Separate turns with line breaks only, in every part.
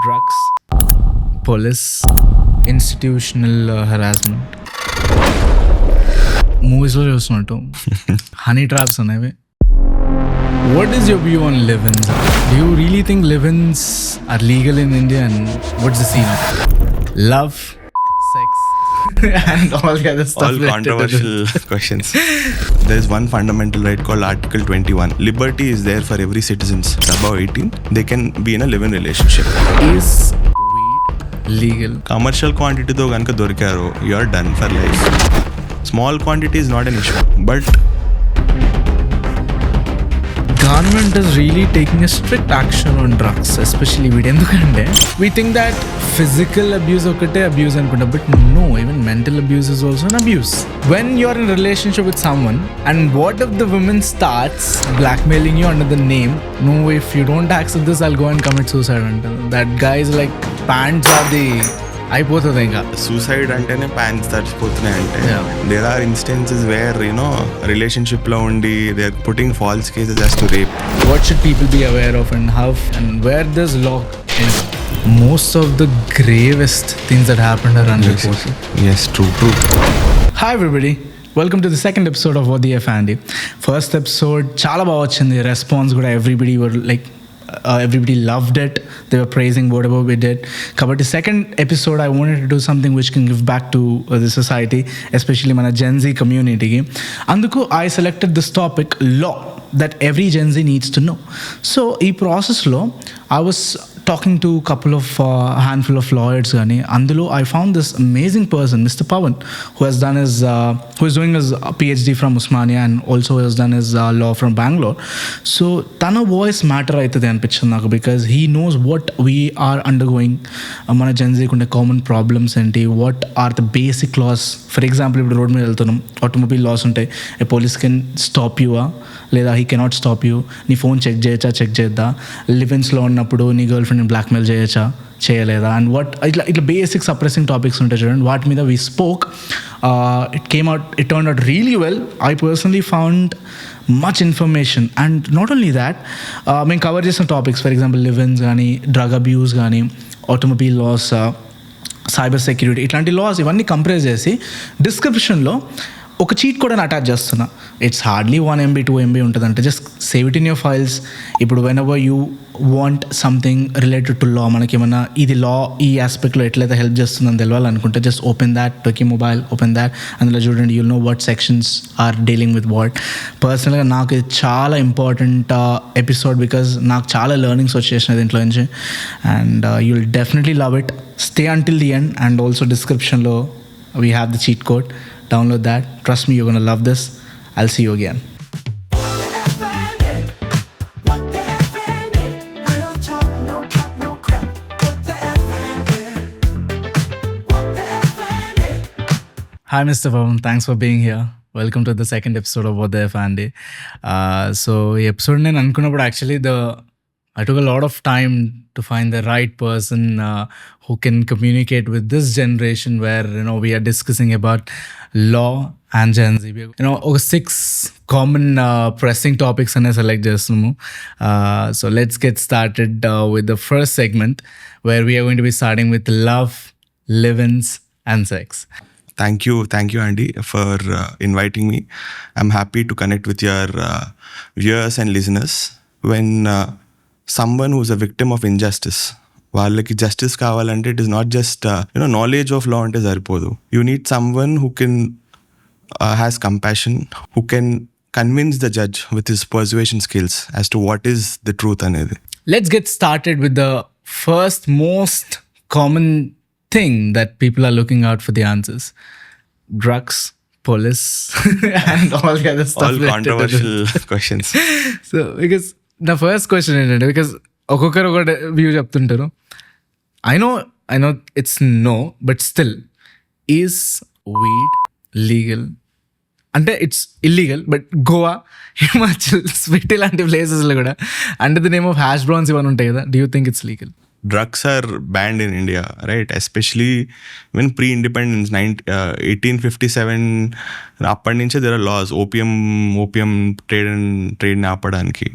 drugs, police, institutional harassment. మూవీస్లో చూస్తున్నట్టు honey traps అనేవి. What is your view on live-ins? Do you really think live-ins are legal in India and what's the scene? Love, sex and all the other stuff.
All controversial questions. There is one fundamental right called Article 21. Liberty is there for every citizens above 18. They can be in a live-in relationship.
Is weed legal?
Commercial quantity tho ganaka dorikaru, you are done for life. Small quantity is not an issue, but
government is really taking a strict action on drugs, especially weed. Endukante we think that physical abuse okate abuse anukunta, but no, even mental abuse is also an abuse. When you are in a relationship with someone and what if the woman starts blackmailing you under the name, no, if you don't accept this I'll go and commit suicide, until that guy is like pants are the అయిపోతుంది ఇంకా.
Suicide అంటేనే pants తడిచిపోతున్నాయి అంటే there are instances where relationship లో ఉండి they are putting false cases as to rape.
What should people be aware of and how and where this law ends? Most of the gravest things that happened are unreported.
Yes, true.
Hi everybody, welcome to the second episode of wtfandy. First episode చాలా బాగా వచ్చింది, response కూడా everybody were like everybody loved it. They were praising whatever we did. Kabatti second episode I wanted to do something which can give back to the society, especially mana Gen Z community ki. Anduku I selected this topic, law, that every Gen Z needs to know. So ee process lo I was talking to a couple of handful of lawyers gani andulo I found this amazing person, Mr. Pavan, who is doing his PhD from Usmania and also has done his law from Bangalore. So tana voice matter aitadi anpichindi naku, because he knows what we are undergoing. Mana Gen Z kunde common problems enti, what are the basic laws. For example, if road మీద వెళ్తున్నాం, automobile laws ఉంటాయి. A police can stop you లేదా he cannot stop you. నీ phone check చేద్దా, లివ్-ఇన్స్లో ఉన్నప్పుడు నీ girl ఫ్రెండ్ని బ్లాక్మెయిల్ చేయలేదా, అండ్ వాట్ ఇట్లా బేసిక్ సప్రెసింగ్ టాపిక్స్ ఉంటాయి చూడండి. వాటి మీద we spoke. It turn out really well. I personally found much information, and not only that మేము కవర్ చేసిన టాపిక్స్, ఫర్ ఎగ్జాంపుల్ లివ్-ఇన్స్ కానీ, డ్రగ్ అబ్యూస్ కానీ, ఆటోమొబైల్ లాస్, సైబర్ సెక్యూరిటీ, ఇట్లాంటి లాస్ ఇవన్నీ కంప్రెస్ చేసి డిస్క్రిప్షన్లో ఒక చీట్ కూడా అటాచ్ చేస్తున్నా. ఇట్స్ హార్డ్లీ 1 MB 2 MB ఉంటుంది, అంటే just save it in your files. ఇప్పుడు whenever you want something related to law, మనకి ఏమన్నా ఇది లా ఈ ఆస్పెక్ట్లో ఎట్లయితే హెల్ప్ చేస్తుందని తెలవాలనుకుంటే జస్ట్ ఓపెన్ దాట్, టోకీ మొబైల్, ఓపెన్ దాట్. అందులో చూడండి, you'll know what sections are dealing with what. పర్సనల్గా నాకు ఇది చాలా ఇంపార్టెంట్ ఎపిసోడ్, బికాజ్ నాకు చాలా లెర్నింగ్స్ వచ్చేసినాయి దీంట్లో నుంచి, and you will definitely love it. Stay until the end, and also డిస్క్రిప్షన్లో we have the cheat code. Download that. Trust me, you're going to love this. I'll see you again. Hi, Mr. Pavan. Thanks for being here. Welcome to the second episode of wtfandy. So, ఈ episode నేను అనుకున్నప్పుడు actually I took a lot of time to find the right person who can communicate with this generation where, we are discussing about law and Gen Z. Over 6 common pressing topics and I select చేస్తున్నాము. So let's get started with the first segment, where we are going to be starting with love, live-ins and sex.
Thank you Andy for inviting me. I'm happy to connect with your viewers and listeners. When someone who's a victim of injustice, వాళ్ళకి justice కావాలంటే it is not just knowledge of law అంటే సరిపోదు. You need someone who can has compassion, who can convince the judge with his persuasion skills as to what is the truth అనేది.
Let's get started with the first most common thing that people are looking out for the answers: drugs, police and all the other stuff.
All controversial questions.
So because the first question ఏంటంటే, because ఒక్కొక్కరు ఒకటి view చెప్తుంటారు. I know it's no, but still, is weed legal? అంటే it's illegal, but Goa, Himachal, Spiti లాంటి ప్లేసెస్లో కూడా under the name of hash browns ఇవన్నీ ఉంటాయి కదా. Do you think it's legal?
Drugs are banned in India, right? Especially when pre-independence, 1857, అప్పటి నుంచే there are laws. Opium ట్రేడ్ని ఆపడానికి.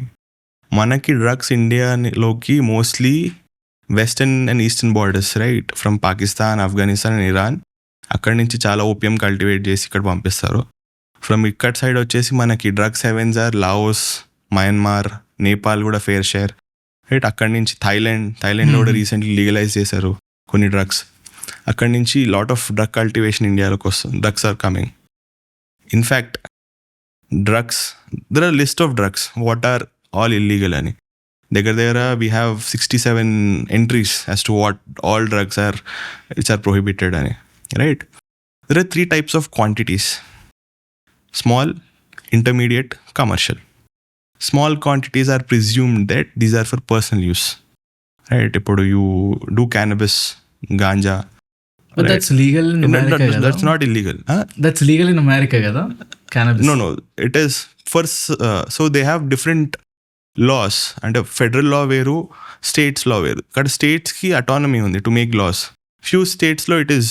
మనకి డ్రగ్స్ ఇండియాలోకి mostly western and eastern borders, right, from Pakistan, Afghanistan and Iran. అక్కడి నుంచి చాలా ఓపియం కల్టివేట్ చేసి ఇక్కడ పంపిస్తారు. ఫ్రమ్ ఇక్కడ సైడ్ వచ్చేసి మనకి drugs havens are Laos, Myanmar, Nepal కూడా ఫేర్ షేర్, రైట్. అక్కడి నుంచి థైలాండ్లో కూడా రీసెంట్లీ లీగలైజ్ చేశారు కొన్ని డ్రగ్స్. అక్కడి నుంచి లాట్ ఆఫ్ డ్రగ్ కల్టివేషన్ ఇండియాలోకి వస్తుంది. Drugs are coming. In fact drugs, there are list of drugs what are all illegal అని. దగ్గర we have 67 entries as to what all drugs are which are prohibited అని, right. There are 3 types of quantities: small, intermediate, commercial. Small quantities are presumed that these are for personal use, right? ఇప్పుడు you do cannabis, ganja.
But right? That's legal in America.
That's not illegal.
That's legal in America, kada? Cannabis.
No. It is for so they have different laws. And federal law వేరు, states law వేరు. ఇక్కడ states కి autonomy ఉంది to make laws. Few states law it is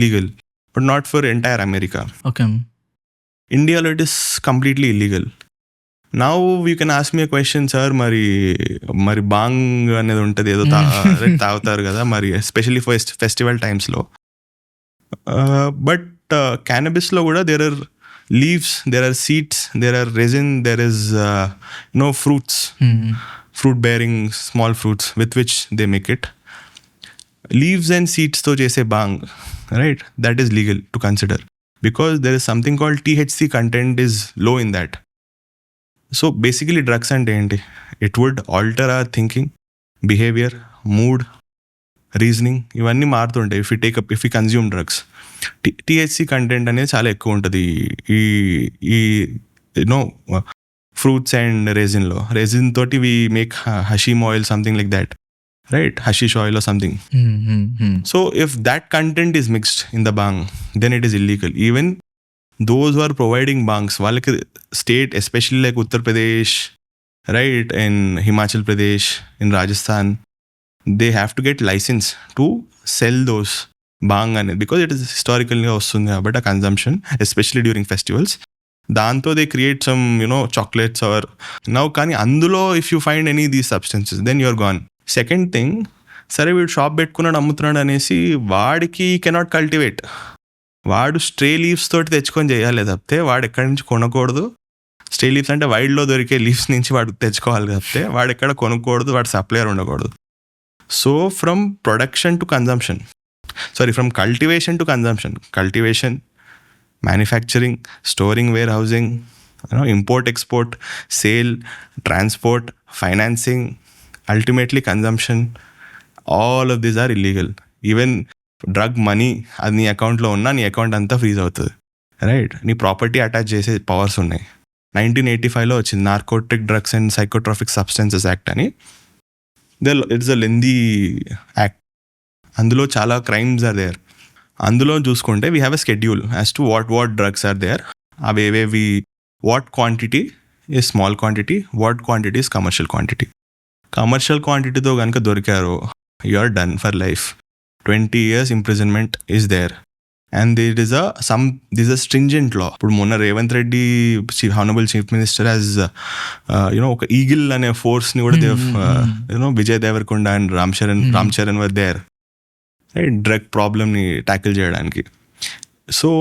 legal, but not for entire America.
Okay.
India law it is completely illegal. Now you can ask me a question, sir, మరి బాంగ్ అనేది ఉంటుంది, ఏదో తాగుతారు కదా మరి, especially festival టైమ్స్లో. But క్యానబిస్లో కూడా there are leaves, there are seeds, there are resin, there is no fruits, fruit bearing small fruits with which they make it. Leaves and సీడ్స్తో చేసే bhang, right, that is legal to consider because there is something called THC content is low in that. So basically drugs అంటే ఏంటి? It would alter our thinking, behaviour, mood, reasoning, ఇవన్నీ మారుతుంటాయి if you consume drugs. THC content అనేది చాలా ఎక్కువ ఉంటుంది ఈ you know fruits and రెజిన్లో. రెజిన్ తోటి we make hashish oil, something like that, right, hashish oil or something. So if that content is mixed in the bhang then it is illegal. Even those who are providing bangs, వాళ్ళకి state, especially like Uttar Pradesh, right, in Himachal Pradesh, in Rajasthan, they have to get licence to sell those bhang అనేది, because it is హిస్టారికల్గా వస్తుంది కాబట్టి ఆ consumption, especially during festivals. దాంతో they create some chocolates are now. కానీ అందులో if you find any these substances then you're gone. Second thing, సరే వీడు షాప్ పెట్టుకున్నాడు, అమ్ముతున్నాడు అనేసి వాడికి కెనాట్ కల్టివేట్. వాడు స్ట్రే లీవ్స్ తోటి తెచ్చుకొని చేయాలి తప్పితే వాడు ఎక్కడి నుంచి కొనకూడదు. స్ట్రే లీవ్స్ అంటే వైల్డ్లో దొరికే లీవ్స్ నుంచి వాడు తెచ్చుకోవాలి తప్పితే వాడు ఎక్కడ కొనకూడదు, వాడు సప్లయర్ ఉండకూడదు. So from production to consumption, from cultivation to consumption, cultivation, manufacturing, storing, warehousing, import, export, sale, transport, financing, ultimately consumption, all of these are illegal. Even drug money అది నీ అకౌంట్లో ఉన్నా నీ అకౌంట్ అంతా freeze అవుతుంది, right. నీ property attach చేసే powers ఉన్నాయి. 1985లో వచ్చింది narcotic drugs and psychotropic substances act అని. It's a lengthy act. అందులో చాలా క్రైమ్స్ ఆర్ దేర్. అందులో చూసుకుంటే we have a schedule as to what drugs are there. అవేవేవి, what quantity is small quantity, what quantity is commercial quantity. Commercial క్వాంటిటీతో కనుక దొరికారో you are done for life. 20 years imprisonment is there. And there is a stringent law. ఇప్పుడు మొన్న Revanth Reddy, honourable chief minister, as ఒక Eagle అనే ఫోర్స్ని కూడా Vijay Devarakonda and Ram Charan were there, right, drug ప్రాబ్లమ్ని ట్యాకిల్ చేయడానికి. సో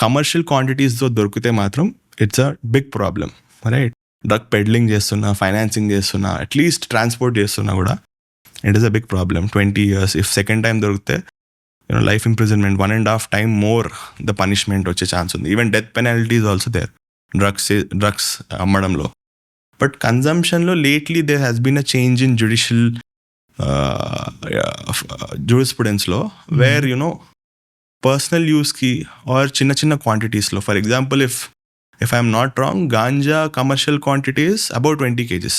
కమర్షియల్ క్వాంటిటీస్తో దొరికితే మాత్రం it's a big problem, right. Drug peddling చేస్తున్నా, ఫైనాన్సింగ్ చేస్తున్నా, అట్లీస్ట్ ట్రాన్స్పోర్ట్ చేస్తున్నా కూడా it is a big problem. 20 years. If second time dorukte, life imprisonment, 1.5 times more the punishment వచ్చే ఛాన్స్ ఉంది. Even death penalty is also there. Drugs అమ్మడంలో. But consumptionలో lately there has been a change in judicial jurisprudenceలో where personal use ki or చిన్న quantitiesలో, for example, if I am not wrong, ganja commercial quantity is about 20 kgs.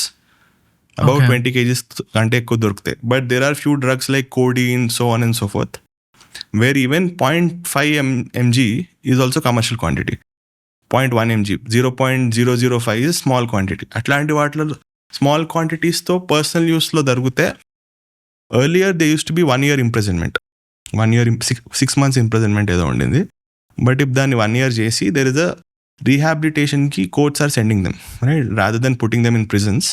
About 20 kgs కంటే ఎక్కువ దొరుకుతాయి. But there are few drugs like codeine, so on and so forth, where even 0.5 mg is also commercial quantity. 0.1 mg, 0.005 is small quantity. అట్లాంటి వాటిలో small క్వాంటిటీస్తో personal యూస్లో దొరికితే earlier they used to be 1 year imprisonment. 1 year, 6 months imprisonment ఏదో ఉండింది. But if దాన్ని 1 year చేసి there is a రీహాబిలిటేషన్కి courts are sending them, right, rather than putting them in prisons.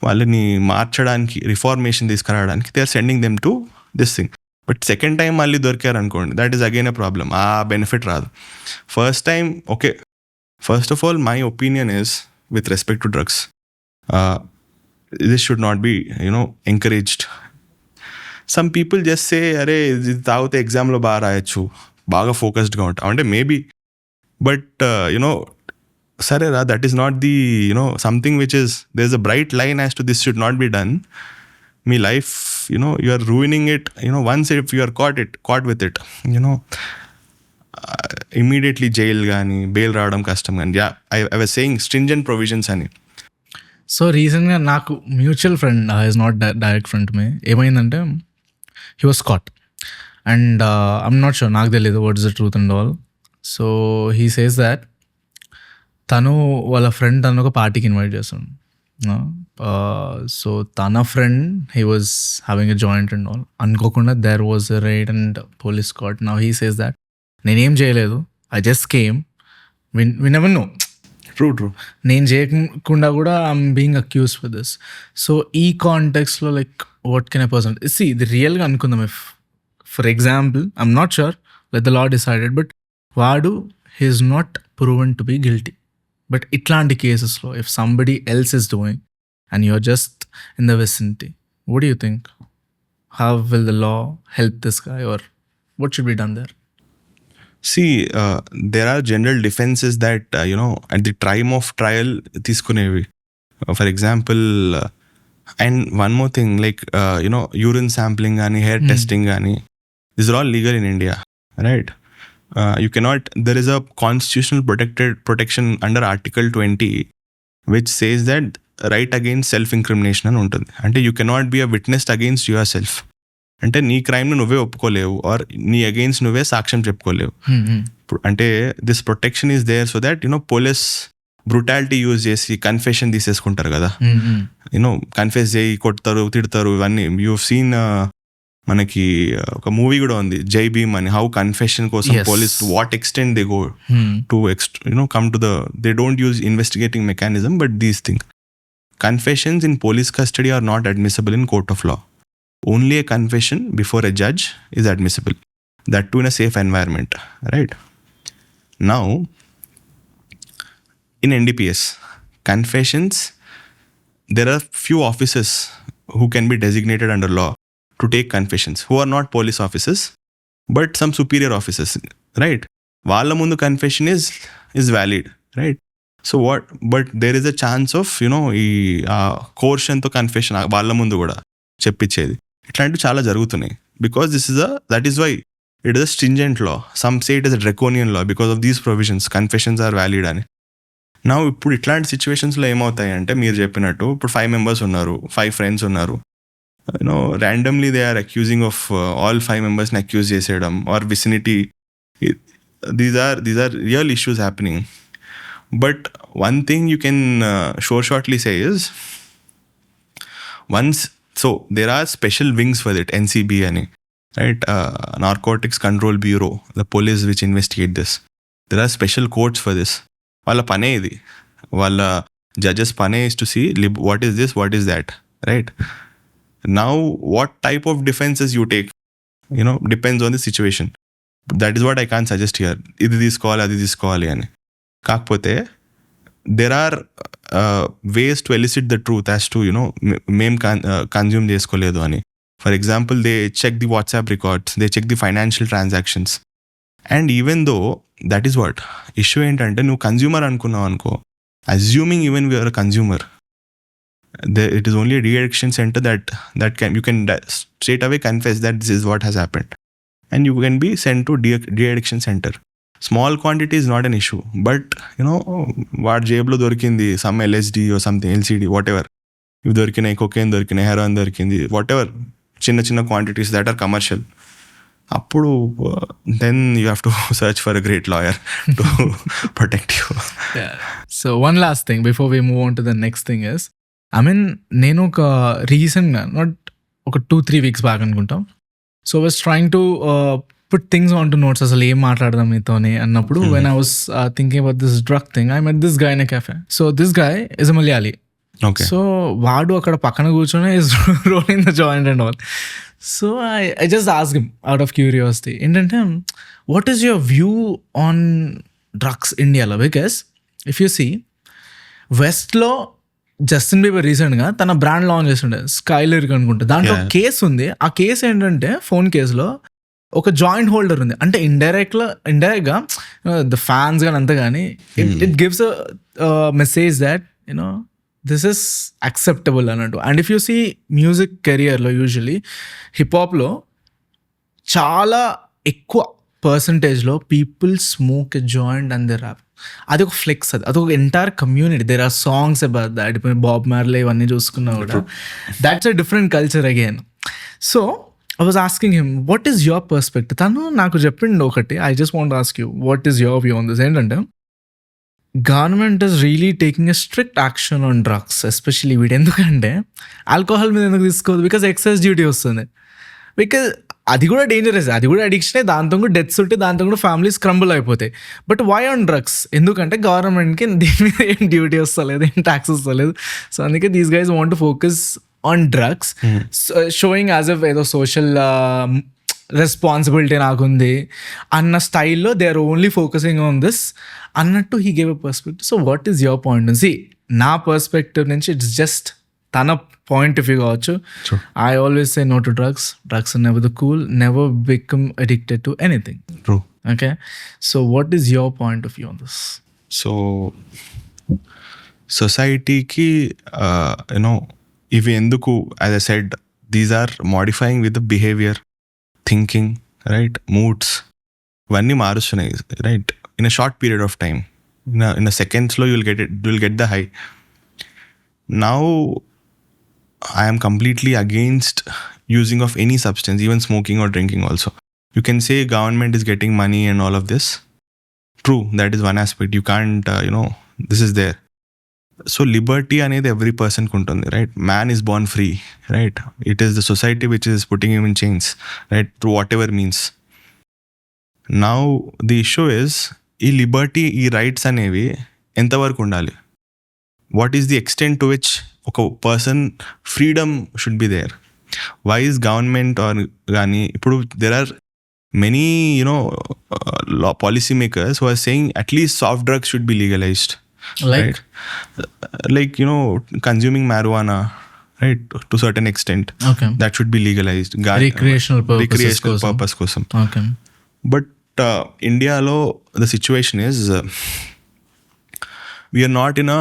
వాళ్ళని మార్చడానికి, రిఫార్మేషన్ తీసుకురావడానికి they are sending them to this thing. But second time మళ్ళీ దొరికారు అనుకోండి, that is again a problem. ఆ benefit రాదు. First time okay. First of all my opinion is with respect to drugs, this should not be encouraged. Some people just say అరే ఇది తాగితే ఎగ్జామ్లో బాగా రాయొచ్చు, బాగా ఫోకస్డ్గా ఉంటాం అంటే మేబీ, బట్ సరేరా, that is not the something which is there is a bright line as to this should not be done. మీ life you are ruining it once if you are caught with it immediately jail కానీ bail రావడం కష్టం కానీ. I was saying stringent provisions అని.
So రీసెంట్గా నాకు mutual friend is not direct friend మే ఏమైందంటే he was caught and I'm not sure, నాకు తెలియదు what is the truth and all. So he says that తను వాళ్ళ ఫ్రెండ్ తను ఒక పార్టీకి ఇన్వైట్ చేస్తాడు. సో తన friend he was having a joint and all, అనుకోకుండా there was a raid and police caught. Now he says that నేనేం చేయలేదు, I just came, we never know.
True.
నేను చేయకుండా కూడా I'm being accuse for this. So ఈ కాంటెక్స్లో like what can a person see ఇది రియల్గా అనుకుందాం. If for example I'm not sure, let the law decided, but వాడు he is not proven to be guilty. But ఇట్లాంటి కేసెస్లో if somebody else is doing and you're just in the vicinity, what do you think? How will the law help this guy or what should be done there?
See, there are general defenses that, at the time of trial, తీసుకునేవి. For example, and one more thing, like, urine sampling కానీ, hair testing కానీ, these are all legal in India, right? You cannot, there is a constitutional protection under Article 20, which says that right against self-incrimination అని ఉంటుంది. అంటే you cannot be a witness against yourself. అంటే నీ క్రైమ్ను నువ్వే ఒప్పుకోలేవు are నీ against నువ్వే సాక్ష్యం చెప్పుకోలేవు. అంటే this protection is there so that police brutality use చేసి కన్ఫెషన్ తీసేసుకుంటారు కదా. కన్ఫెస్ చేయి కొడతారు, తిడతారు, ఇవన్నీ యూ సీన్. మనకి ఒక మూవీ కూడా ఉంది జై భీమ్ అని, హౌ కన్ఫెషన్ కోసం police what extent they go to come to the they don't use investigating mechanism but these thing. Confessions in police custody are not admissible in court of law. Only a confession before a judge is admissible. That too in a safe environment, right? Now, in NDPS, confessions, there are few officers who can be designated under law to take confessions, who are not police officers, but some superior officers, right? Valla mundu confession is valid, right? So what? But there is a chance of, coercion to confession, valla mundu kuda చెప్పించేది. ఇట్లాంటివి చాలా జరుగుతున్నాయి. Because that is why it is a stringent law. Some say it is a draconian law because of these provisions, confessions are valid అని. నా ఇప్పుడు ఇట్లాంటి సిచ్యువేషన్స్లో ఏమవుతాయి అంటే మీరు చెప్పినట్టు ఇప్పుడు 5 members ఉన్నారు, 5 friends ఉన్నారు, randomly they are accusing of all 5 members accuse చేసేయడం or vicinity. These are real issues happening. But one thing you can shortly say is once. So there are special wings for it, NCB ani, right? Narcotics Control Bureau, the police which investigate this. There are special courts for this. Walla pane idi, walla judges pane is to see what is this, what is that, right? Now what type of defenses you take, depends on the situation. That is what I can't suggest here. Idi తీసుకోవాలి, అది తీసుకోవాలి అని. కాకపోతే there are ways to elicit the truth as to మేము consume చేసుకోలేదు అని. For example they check the WhatsApp records, they check the financial transactions. And even though that is what issue ఏంటంటే నువ్వు కన్జ్యూమర్ అనుకున్నావు అనుకో, assuming even we're consumer, it is only deaddiction centre that you can straight away confess that this is what has happened and you can be sent to de-addiction center. Small quantity is not an issue, but వాడు జేబులో దొరికింది some LSD or something, LCD, whatever, ఇవి దొరికినాయి, cocaine దొరికినాయి, heroin దొరికింది, whatever, చిన్న quantities that are commercial. అప్పుడు then you have to search for a great lawyer to protect you.
So one last thing before we move on to the next thing is, నేను ఒక రీసెంట్గా not ఒక 2-3 weeks back అనుకుంటాం, so was trying to put things onto notes, అసలు ఏం మాట్లాడదాం మీతోనే అన్నప్పుడు when I was thinking about this drug thing, I met this guy in a cafe. So this guy is a Malayali.
Okay.
So వాడు అక్కడ పక్కన కూర్చొని rolling the joint and all. So I just ask him out of curiosity ఏంటంటే what is your view on drugs ఇండియాలో? Because if you see వెస్ట్లో Justin Bieber రీసెంట్గా తన brand launch చేస్తుండే స్కైలర్క్ అనుకుంటా. దాంట్లో కేసు ఉంది. ఆ కేసు ఏంటంటే ఫోన్ కేసులో ఒక జాయింట్ హోల్డర్ ఉంది. అంటే ఇండైరెక్ట్గా ద ఫ్యాన్స్ కానీ అంతా కానీ it gives message that you know this is acceptable అన్నట్టు. And if you see music కెరియర్లో యూజువలీ హిప్హాప్లో చాలా ఎక్కువ పర్సంటేజ్లో people smoke a joint and they rap. అది ఒక ఫ్లెక్స్, అది ఒక entire community. There are songs about that. ఇప్పుడు బాబ్ మార్లే ఇవన్నీ చూసుకున్నా కూడా that's a different culture again. So I was asking him what is your perspective. తను నాకు చెప్పిండు ఒకటి, I just want ask you what is your view on this. ఏంటంటే government is really taking a strict action on drugs, especially వీటి. ఎందుకంటే alcohol మీద ఎందుకు తీసుకోవద్దు? బికాజ్ ఎక్సైజ్ డ్యూటీ వస్తుంది. బికాజ్ అది కూడా డేంజరస్, అది కూడా అడిక్షనే. దాంతో కూడా డెత్స్ ఉంటే దాంతో కూడా ఫ్యామిలీస్ క్రంబుల్ అయిపోతాయి. But why on drugs? ఎందుకంటే గవర్నమెంట్కి దీని మీద ఏం డ్యూటీ వస్తలేదు, ఏం ట్యాక్స్ వస్తలేదు. సో అందుకే these guys want to focus on drugs, showing as if ఏదో సోషల్ రెస్పాన్సిబిలిటీ నాకుంది అన్న స్టైల్లో they are only focusing on this అన్నట్టు he gave a perspective. So what is your point? See నా పర్స్పెక్టివ్ నుంచి it's just తన point of view కావచ్చు. I always say no to drugs. Drugs are never the cool, never become addicted to anything.
True.
Okay, so what is your point of view on this?
So సొసైటీకి ఇవి ఎందుకు, as I said, these are modifying with the behaviour, thinking, right, moods, ఇవన్నీ మారుస్తున్నాయి, right, in a short period of time. In a సెకండ్స్లో you'll get the high. Now I am completely against using of any substance, even smoking or drinking also. You can say government is getting money and all of this. True, that is one aspect. You can't, this is there. So liberty అనేది every person kuntundi, right? Man is born free, right? It is the society which is putting him in chains, right? Through whatever means. Now the issue is, ఈ Liberty, ఈ rights అనేవి ఎంతవరకు ఉండాలి? What is the extent to which ఒక person freedom should be there? Why is government or కానీ ఇప్పుడు there are many law policy makers who are saying at least soft drugs should be legalized,
Like?
Like consuming marijuana, right, to certain extent.
Okay.
That should be legalized.
Recreational
purpose kosam.
Okay.
But India lo the situation is we are not in a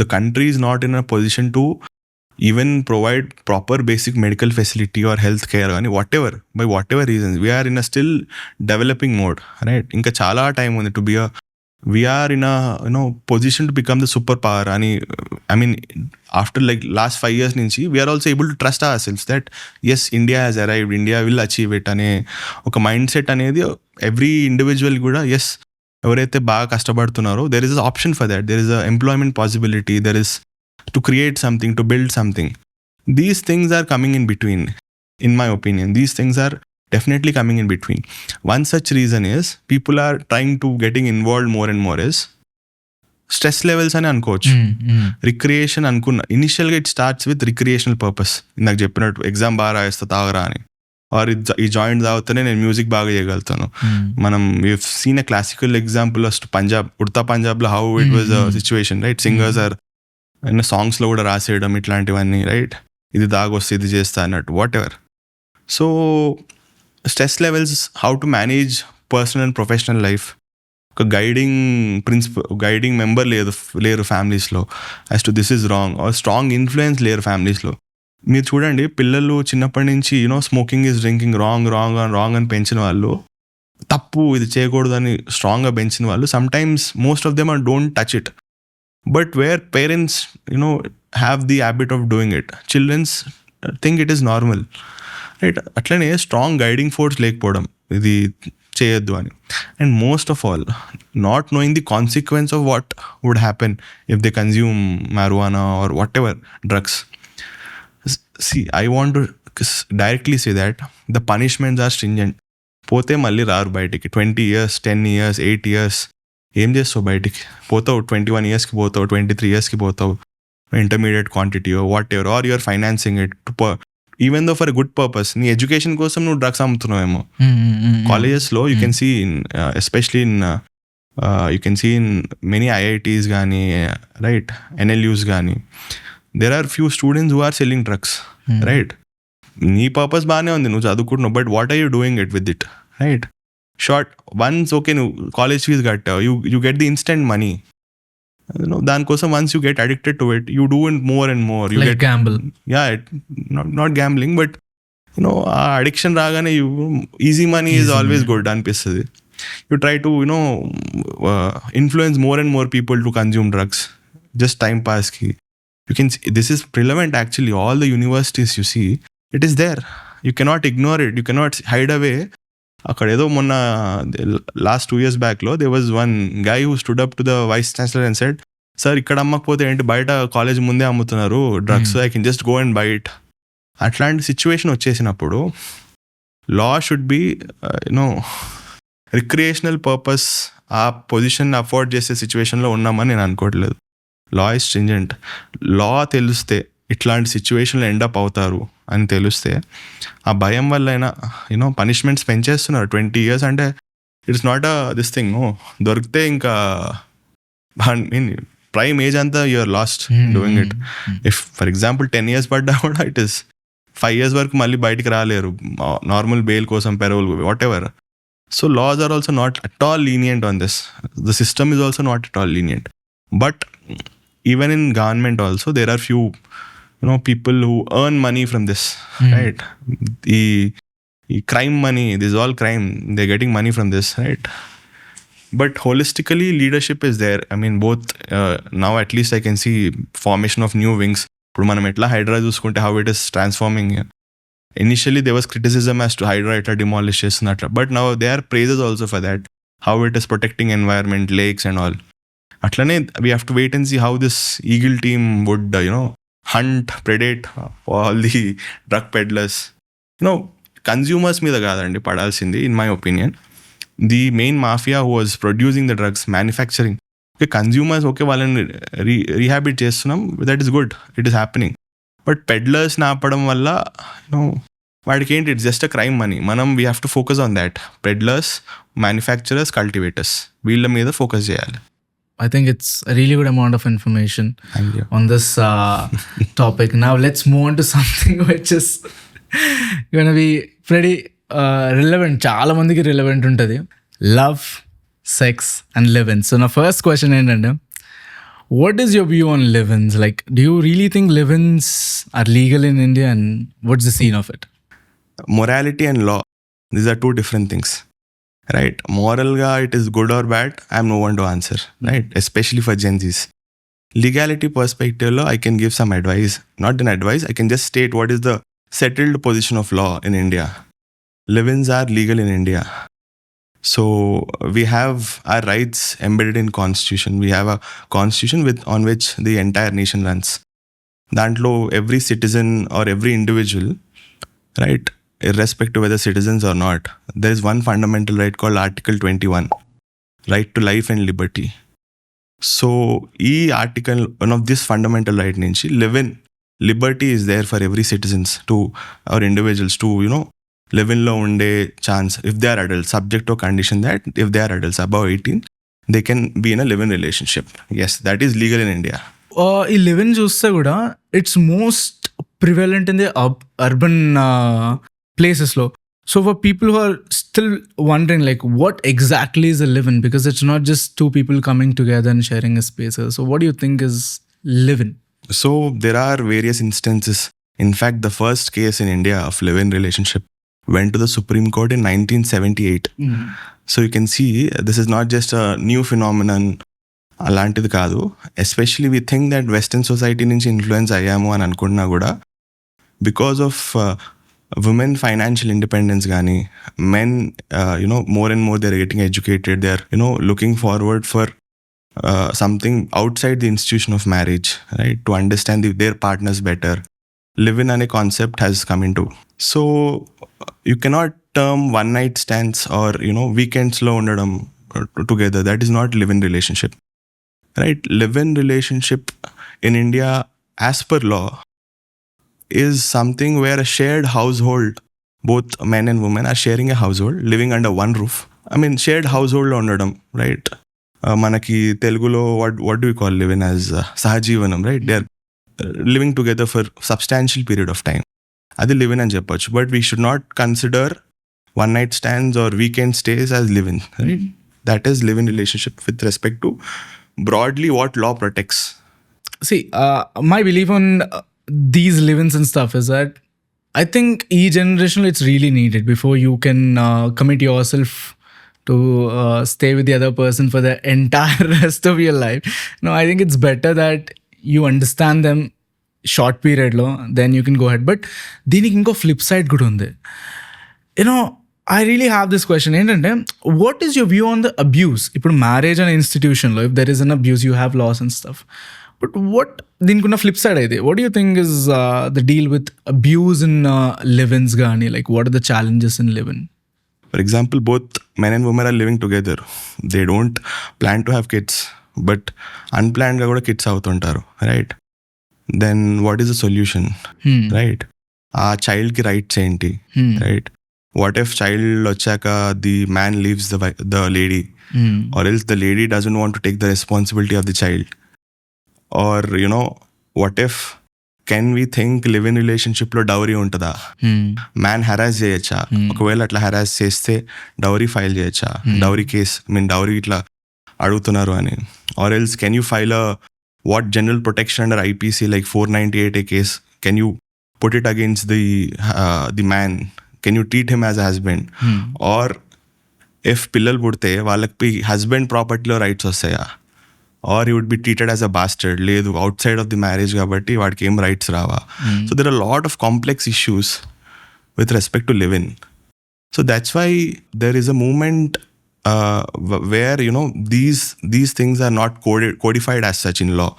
the country is not in a position to even provide proper basic medical facility or health care or by whatever reasons. We are in a still developing mode, right? Inka chala time undi to be we are in a position to become the superpower. I mean, after like last 5 years nunchi we are also able to trust ourselves that yes, India has arrived, India will achieve it ane oka mindset anedi every individual kuda, yes, ఎవరైతే బాగా కష్టపడుతున్నారో there is option for that, there is a employment possibility, there is to create something, to build something. These things are coming in between, in my opinion. These things are definitely coming in between. One such reason is people are trying to getting involved more and more is stress levels అని అనుకోవచ్చు. Recreation అనుకున్న ఇనిషియల్గా it starts with recreational purpose. ఇందాక చెప్పినట్టు exam బాగా రాయిస్తా తాగరా అని, are ఈ జాయింట్ తాగితేనే నేను మ్యూజిక్ బాగా చేయగలుగుతాను. మనం you seen a classical example of Punjab, Udta పంజాబ్లో how it was a situation, right? Singers or సాంగ్స్లో కూడా రాసేయడం ఇట్లాంటివన్నీ, రైట్? ఇది దాగొస్తే ఇది చేస్తా అన్నట్టు, whatever. So stress levels, how to manage personal and professional life, ఒక గైడింగ్ మెంబర్ లేరు ఫ్యామిలీస్లో as to this is wrong, or strong influence లేరు ఫ్యామిలీస్లో. మీరు చూడండి, పిల్లలు చిన్నప్పటి నుంచి స్మోకింగ్ ఈజ్ డ్రింకింగ్ రాంగ్ అని పెంచిన వాళ్ళు, తప్పు ఇది చేయకూడదు అని స్ట్రాంగ్గా పెంచిన వాళ్ళు, sometimes most of them are don't touch it. But where parents have the habit of doing it, childrens think it is normal, right? అట్లనే స్ట్రాంగ్ గైడింగ్ ఫోర్స్ లేకపోవడం, ఇది చేయొద్దు అని. And most of all not knowing the consequence of what would happen if they consume marijuana or whatever drugs. See, I want to directly say that the punishments are stringent. పోతే మళ్ళీ రారు బయటికి. 20 years, 10 years, 8 years ఏం చేస్తావు బయటికి? పోతావు 21 yearsకి పోతావు, 23 yearsకి పోతావు, intermediate quantity or whatever, or you're financing it even though for a good purpose. నీ ఎడ్యుకేషన్ కోసం నువ్వు డ్రగ్స్ అమ్ముతున్నావేమో. కాలేజెస్లో you can see in especially in you can see in many IITs కానీ రైట్ ఎన్ఎల్యూస్ కానీ there are few students who are selling drugs right. నీ purpose బాగానే ఉంది, నువ్వు చదువుకుంటున్నావు, but what are you doing it with it right. Short once okay నువ్వు college fees కట్టావు, you get the instant money. దానికోసం once you get addicted to it, you do it more and more. You get
gamble.
Not gambling, but ఆ addiction రాగానే easy money is always good అనిపిస్తుంది. You try to influence more and more people to consume drugs just time పాస్కి. You can see this is prevalent actually. All the universities you see, it is there. You cannot ignore it. You cannot hide away. అక్కడ ఏదో మొన్న last 2 years బ్యాక్లో there was one guy who stood up to the vice chancellor and said, sir ఇక్కడ అమ్మకపోతే ఏంటి, బయట college ముందే అమ్ముతున్నారు drugs, I can just go and buy it. అట్లాంటి సిచ్యువేషన్ వచ్చేసినప్పుడు law should be recreational purpose ఆ పొజిషన్ అఫోర్డ్ చేసే సిచ్యువేషన్లో ఉన్నామని నేను అనుకోవట్లేదు. Law is stringent. లా తెలిస్తే ఇట్లాంటి సిచ్యువేషన్లో ఎండప్ అవుతారు అని తెలిస్తే ఆ భయం వల్ల అయినా పనిష్మెంట్స్ పెంచేస్తున్నారు. 20 years అంటే ఇట్స్ నాట్ దిస్ థింగ్. దొరికితే ఇంకా ప్రైమ్ ఏజ్ అంతా you're lost doing it. If for example 10 years పడ్డా కూడా ఇట్ ఇస్ 5 years వరకు మళ్ళీ బయటికి రాలేరు నార్మల్ బెయిల్ కోసం, parole, whatever. So laws are also not at all lenient on this. The system is also not at all lenient. But even in government also there are few people who earn money from this, right? The crime money, this is all crime, they're getting money from this, right? But holistically leadership is there. I mean both now at least I can see formation of new wings. ఇప్పుడు మనం ఎట్లా హైడ్రా చూసుకుంటే how it is transforming. Initially there was criticism as to hydra ఎట్లా demolish చేస్తున్నట్ల, but now there are praises also for that, how it is protecting environment, lakes and all. అట్లనే we have to wait and see how this eagle team would hunt, predate all the drug peddlers. Consumers మీద కాదండి పడాల్సింది in my opinion. The main mafia who was producing the drugs, manufacturing. Okay, consumers okay వాళ్ళని rehabilitate చేస్తున్నాం, that is good, it is happening. But peddlers ఆపడం వల్ల వాడికి ఏంటి, it's just a crime money. మనం we have to focus on that. Peddlers, manufacturers, cultivators, వీళ్ళ మీద focus చేయాలి.
I think it's a really good amount of information on this topic. Now let's move on to something which is going to be pretty relevant. చాలా మందికి relevant ఉంటుంది. Love, sex and live in. So నా first question ఏంటంటే, what is your view on live-ins? Like, do you really think live-ins are legal in India, and what's the scene of it?
Morality and law, these are two different things, right? Moralga it is good or bad, I am no one to answer, right? Especially for Gen Zs. Legality perspective lo I can give some advice, not an advice, I can just state what is the settled position of law in India. Live-ins are legal in India. So we have our rights embedded in constitution. We have a constitution on which the entire nation runs. Dantlo every citizen or every individual, right, irrespective whether citizens or not, there is one fundamental right called Article 21, right to life and liberty. So e article, one of this fundamental right nunchi live in liberty is there for every citizens to or individuals to live in lo unde chance if they are adults, subject to condition that if they are adults above 18 they can be in a live-in relationship. Yes, that is legal in India.
ఈ live in చూస్తే కూడా it's most prevalent in the urban ప్లేసెస్లో. So for people who are still wondering like what exactly is a live in, because it's not just two people coming together and sharing a space. So what do you think is live-in?
So there are various instances. In fact, the first case in India of live-in relationship went to the Supreme Court in 1978. So you can see this is not just a new phenomenon. అలాంటిది కాదు. Especially we think that western society నుంచి influence అయ్యాము అని అనుకున్నా కూడా because of women financial independence కానీ men more and more they are getting educated, they are looking forward for something outside the institution of marriage, right, to understand their partners better. Live in అనే concept has come in too. So you cannot term one night stands or వీకెండ్స్లో ఉండడం together, that is not live-in relationship, right? Live-in relationship in India as per law, is something where a shared household, both men and women are sharing a household, living under one roof. I mean, shared household lo ఉండడం, right? మనకి తెలుగులో what do we call living as సహజీవనం, right? They are living together for substantial period of time. అది live in అని చెప్పొచ్చు. But we should not consider one night stands or weekend stays as live in, right? That is live in relationship with respect to broadly what law protects.
See, my belief on these live-ins and stuff is that I think each generation it's really needed before you can commit yourself to stay with the other person for the entire rest of your life. No, I think it's better that you understand them short period lo, then you can go ahead. But దీనికి ఇంకో flip side కూడా ఉంది. I really have this question. ఏంటంటే, what is your view on the abuse? ఇప్పుడు marriage అనే ఇన్స్టిట్యూషన్లో if there is an abuse, you have laws and stuff. But what దీనికి ఉన్న flip side అయితే, what do you think is the deal with abuse in live-ins కానీ, like what are the challenges in live-in?
For example, both men and women are living together. They don't plan to have kids, but unplanned గా కూడా kids అవుతుంటారు, right? Then what is the solution, right? ఆ చైల్డ్కి rights ఏంటి, right? What if child వచ్చాక the man leaves the lady, or else the lady doesn't want to take the responsibility of the child? Or, what if, can we think live-in relationship లో dowry ఉంటుందా? Man harass చేయొచ్చా? ఒకవేళ అట్లా harass చేస్తే dowry file చేయొచ్చా? Dowry case, dowry ఇట్లా అడుగుతున్నారు అని. Or else can you file what general protection under IPC like 498A case, can you put it against the man? Can you treat him as a husband? Or if పిల్లలు పుడితే వాళ్ళకి husband ప్రాపర్టీలో rights వస్తాయా? Or you would be treated as a bastard? లేదు, outside of the marriage కాబట్టి వాడికి ఏం rights రావా? So there are lot of complex issues with respect to live in. So that's why there is a moment where these things are not codified as such in law.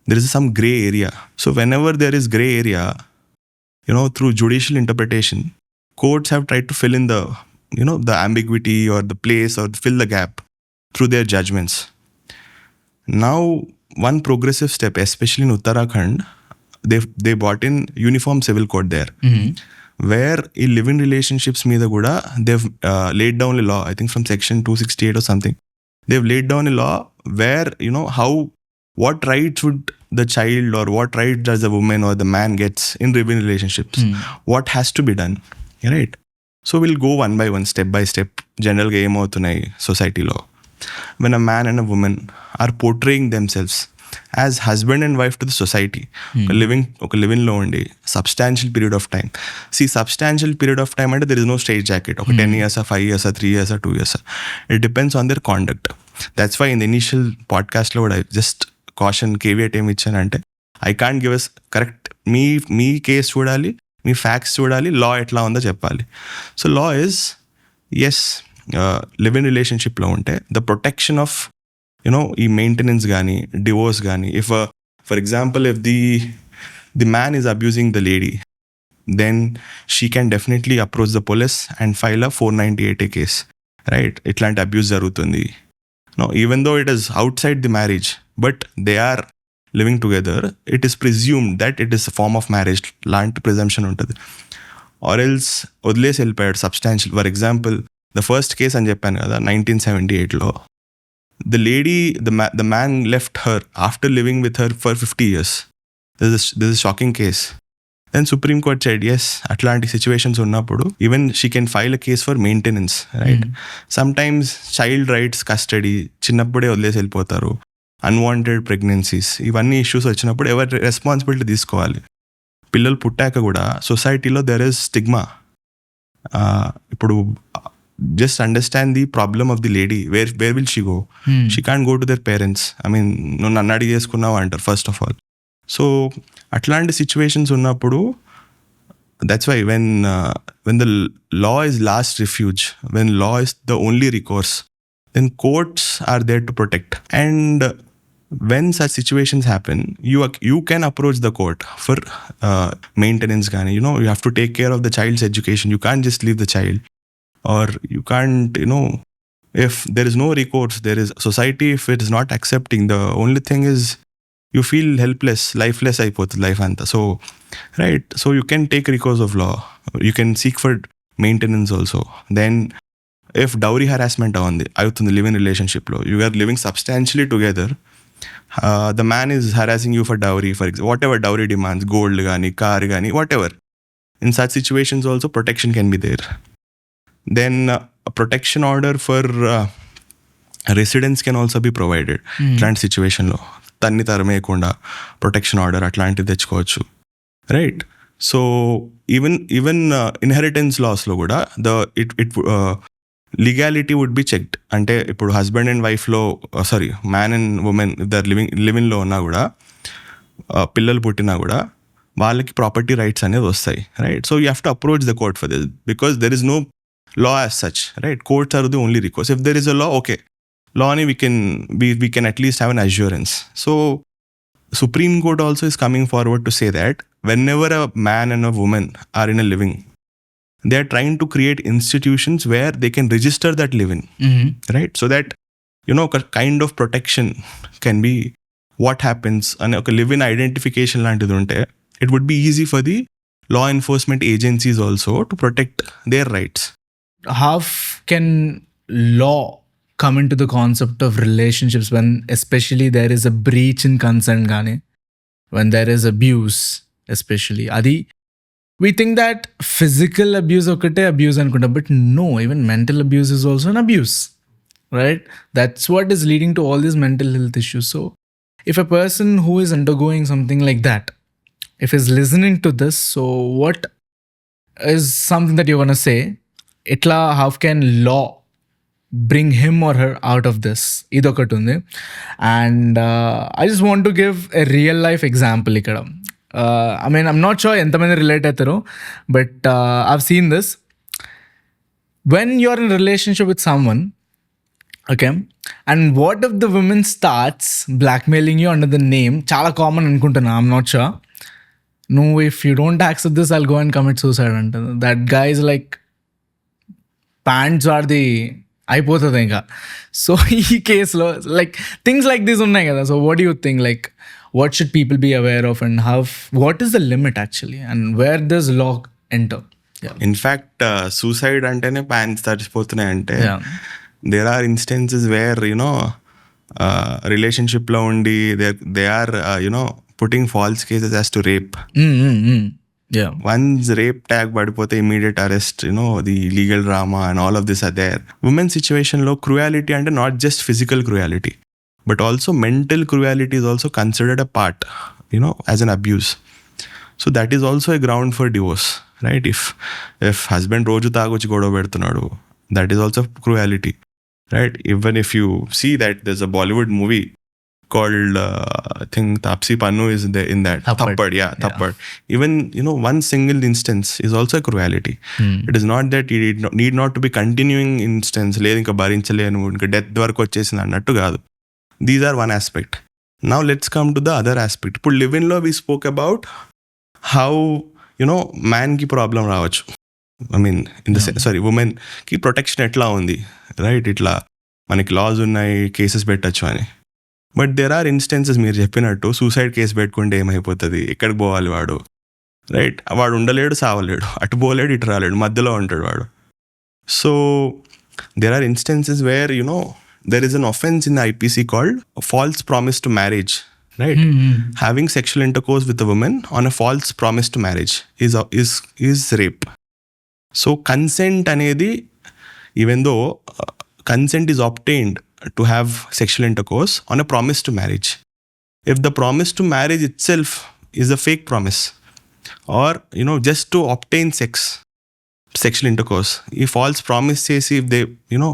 There is some gray area. So whenever there is gray area, through judicial interpretation, courts have tried to fill in the ambiguity or the place, or fill the gap through their judgments. Now, one progressive step, especially in Uttarakhand, they brought in uniform civil code there. Where in live-in relationships మీద కూడా they've laid down a law, I think from section 268 or something. They've laid down a law where, what rights would the child or what rights does the woman or the man gets in live-in relationships. What has to be done, right? So we'll go one by one, step by step. General గా ఏమవుతున్నాయి సొసైటీలో, when a man and a woman are portraying themselves as husband and wife to the society, ఒక living లో ఉండి substantial period of time. Substantial period of time అంటే there is no straight jacket. ఒక 10 years, 5 years, 3 years, 2 years. It depends on their conduct. That's why in the initial పాడ్కాస్ట్లో కూడా just caution caveat ఏమి ఇచ్చానంటే, I can't give us correct, మీ case చూడాలి, మీ facts చూడాలి, లా ఎట్లా ఉందో చెప్పాలి. So law is, yes, live in రిలేషన్షిప్లో ఉంటే ద ప్రొటెక్షన్ ఆఫ్ ఈ మెయింటెనెన్స్ కానీ, డివోర్స్ కానీ, if for example if the man is abusing the lady, then she can definitely approach the police and file a 498A case, right? ఇట్లాంటి abuse జరుగుతుంది. Even though it is outside the marriage, but they are living together, it is presumed that it is a form of marriage లాంటి presumption ఉంటుంది. Or else వదిలేసి వెళ్ళిపోయాడు substantial. For example the first case అని చెప్పాను కదా, 1978లో, the lady, the man left her after living with her for 50 years. This is a shocking case. Then Supreme Court said, yes, atlanti situations unnappudu even she can file a case for maintenance, right? Sometimes child rights, custody, chinnappude వదిలేసి వెళ్ళిపోతారు, unwanted pregnancies, ఇవన్నీ issues వచ్చినప్పుడు ఎవరు responsibility తీసుకోవాలి? పిల్లలు పుట్టాక కూడా సొసైటీలో దెర్ ఇస్ స్టిగ్మా. ఇప్పుడు just understand the problem of the lady. Where will she go? She can't go to their parents. I mean, no nannadi అడిగి చేసుకున్నావు అంటారు first of all. So అట్లాంటి situations ఉన్నప్పుడు, that's why when the law is last refuge, when law is the only recourse, then courts are there to protect. And when such situations happen, you can approach the court for maintenance gaani. You have to take care of the child's education. You can't just leave the child. Or you can't, if there is no recourse, there is society, if it is not accepting, the only thing is you feel helpless, lifeless అయిపోతుంది life అంతా. So right, so you can take recourse of law, you can seek for maintenance also. Then if dowry harassment అవుతుంది live in రిలేషన్షిప్లో, you are living substantially together, the man is harassing you for dowry, for example whatever dowry demands, gold కానీ car కానీ whatever. In such situations also protection can be there. Then a protection order for residence can also be provided. ఇట్లాంటి సిచ్యువేషన్లో తన్ని తరమేయకుండా protection order అట్లాంటిది తెచ్చుకోవచ్చు, right. So even inheritance లాస్లో కూడా it legality would be checked. అంటే ఇప్పుడు husband and వైఫ్లో మ్యాన్ అండ్ ఉమెన్ ఇద్దరు లివింగ్లో ఉన్నా కూడా, పిల్లలు పుట్టినా కూడా వాళ్ళకి ప్రాపర్టీ రైట్స్ అనేది వస్తాయి, right. So you have to approach the court for this because there is no law as such, right? Courts are the only recourse. If there is a law, okay, law we can at least have an assurance. So Supreme Court also is coming forward to say that whenever a man and a woman are in a living, they are trying to create institutions where they can register that living, right? So that, you know, a kind of protection can be what happens and a live-in identification lantidi unte, it would be easy for the law enforcement agencies also to protect their rights.
How can law come into the concept of relationships when especially there is a breach in consent gaane, when there is abuse especially? Adi, we think that physical abuse okate abuse anukunta, but no, even mental abuse is also an abuse, right? That's what is leading to all these mental health issues. So if a person who is undergoing something like that, if is listening to this, so what is something that you're going to say? Itla, how can law bring him or her out of this? Idokati undi. And I just want to give a real life example ikkada. I mean, I'm not sure entamandi relate aitaro, but I've seen this. When you're in a relationship with someone, okay, and what if the woman starts blackmailing you under the name, chala common anukuntana, I'm not sure, no, if you don't accept this, I'll go and commit suicide antadu. That guy is like, pants వాడిది అయిపోతుంది ఇంకా. So ఈ కేసులో like things like these ఉన్నాయి కదా. So what you think, like what should people be aware of and how, what is the limit actually and where does law enter?
In fact suicide అంటేనే pants తడిసిపోతున్నాయి అంటే, there are instances where you know రిలేషన్షిప్లో ఉండి they are you know putting false cases as to rape. Once rape tag పడిపోతే immediate arrest, you know, the legal drama and all of this are there. Women's situation లో cruelty అంటే not just physical cruelty, but also mental cruelty is also considered a part, you know, as an abuse. So that is also a ground for divorce, right? If husband రోజు తాగొచ్చి గొడవ పెడుతున్నాడు, that is also cruelty, right? Even if you see that there's a Bollywood movie called I think Taapsee Pannu is there in that. Thappad, Thappad. Even, you know, one single instance is also a cruelty. It is not that you need not to be continuing instance, లేదు ఇంకా భరించలేను ఇంకా death వరకు వచ్చేసింది అన్నట్టు కాదు. These are one aspect. Now let's come to the other aspect. ఇప్పుడు live in లో we spoke about how, you know, man కి ప్రాబ్లం రావచ్చు, I mean in the women కి ప్రొటెక్షన్ ఎట్లా ఉంది, రైట్? ఇట్లా మనకి లాస్ ఉన్నాయి, కేసెస్ పెట్టచ్చు అని. బట్ దేర్ ఆర్ ఇన్స్టెన్సెస్ మీరు చెప్పినట్టు సూసైడ్ కేసు పెట్టుకుంటే ఏమైపోతుంది, ఎక్కడికి పోవాలి వాడు, రైట్? వాడు ఉండలేడు, సావలేడు, అటు పోలేడు, ఇటు రాలేడు, మధ్యలో ఉంటాడు వాడు. So there are instances where, you know, there is an offence in IPC called false promise to marriage, right? Having sexual intercourse with a woman on a false promise to marriage is rape. So consent అనేది, even though consent is obtained to have sexual intercourse on a promise to marriage. If the promise to marriage itself is a fake promise, or, you know, just to obtain sexual intercourse, if false promise says, if they, you know,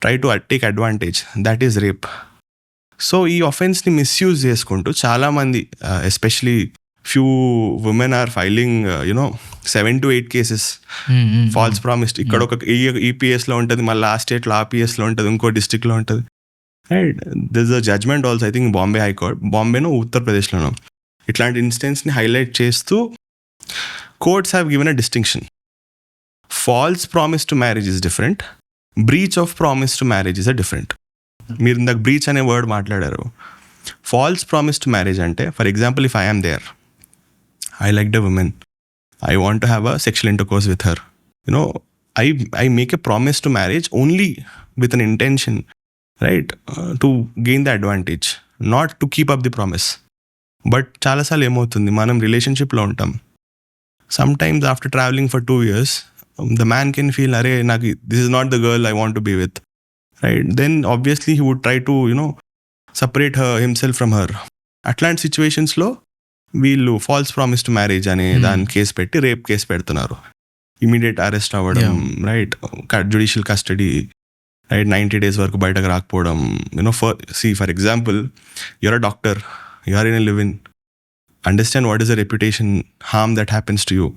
try to take advantage, that is rape. So ee offense ni misuse cheskuntu chaala mandi, especially few women are filing, you know, 7 to 8 cases false promise. ఇక్కడ ఒక ఈపీఎస్లో ఉంటుంది, మళ్ళీ ఆ స్టేట్లో ఆర్పిఎస్లో ఉంటుంది, ఇంకో డిస్ట్రిక్ట్లో ఉంటుంది, right? This is a judgement also, I think Bombay high court, బాంబేనో ఉత్తరప్రదేశ్లోనో. ఇట్లాంటి ఇన్సిడెంట్స్ని హైలైట్ చేస్తూ courts have given a distinction. False promise to marriage is different, breach of promise to marriage is a different. మీరు ఇందాక బ్రీచ్ అనే వర్డ్ మాట్లాడారు. False promise to marriage అంటే, for example, if I am there, I liked a woman, I want to have a sexual intercourse with her. You know, I make a promise to marriage only with an intention, right? To gain the advantage, not to keep up the promise. But చాలాసార్లు ఏమవుతుంది, మనం రిలేషన్షిప్లో ఉంటాం. Sometimes after travelling for 2 years, the man can feel, అరే నాకు this is not the girl I want to be with, right? Then obviously he would try to separate himself from her. అట్లాంటి సిచ్యువేషన్స్లో వీళ్ళు falls promise to marriage అనే దాని case పెట్టి rape case పెడుతున్నారు. Immediate arrest అవ్వడం, right? Judicial custody, right? 90 days వరకు బయటకు రాకపోవడం. For example, you're a doctor, you're in a live in, understand what is the reputation harm that happens to you.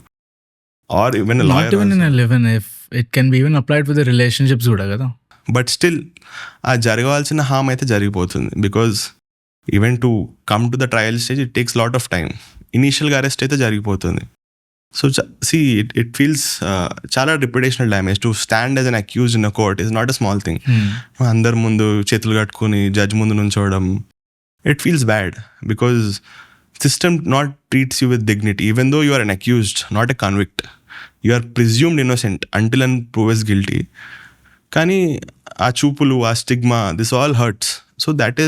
Or even
Not even in a live-in, if it can be even applied with the relationships కూడా కదా.
But still ఆ జరగాల్సిన harm అయితే జరిగిపోతుంది. Because even to come to the trial stage it takes lot of time. ఇనీషియల్గా arrest అయితే జరిగిపోతుంది. So it feels చాలా reputational damage. To stand as an accused in a court is not a small thing. అందరి ముందు చేతులు కట్టుకుని judge ముందు నుంచోవడం, it feels bad because system not treats you with dignity. Even though you are an accused, not a convict, you are presumed innocent until and proves guilty. కానీ ఆ చూపులు, ఆ stigma, this all hurts. So that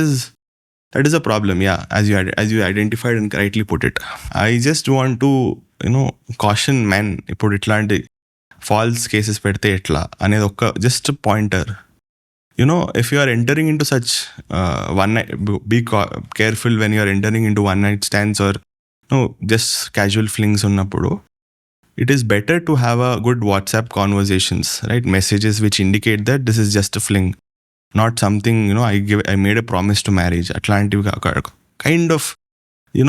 is a problem, yeah, as you identified and rightly put it. I just want to caution men, ఇప్పుడు ఇట్లాంటి false cases పెడితే ఎట్లా అనేది ఒక just pointer. if you are entering into such one night, be careful when you are entering into one night stands or just casual flings ఉన్నప్పుడు. It is better to have a good WhatsApp conversations, right? Messages which indicate that this is just a fling, not something, I made a promise to marriage. Atlantic kind of, you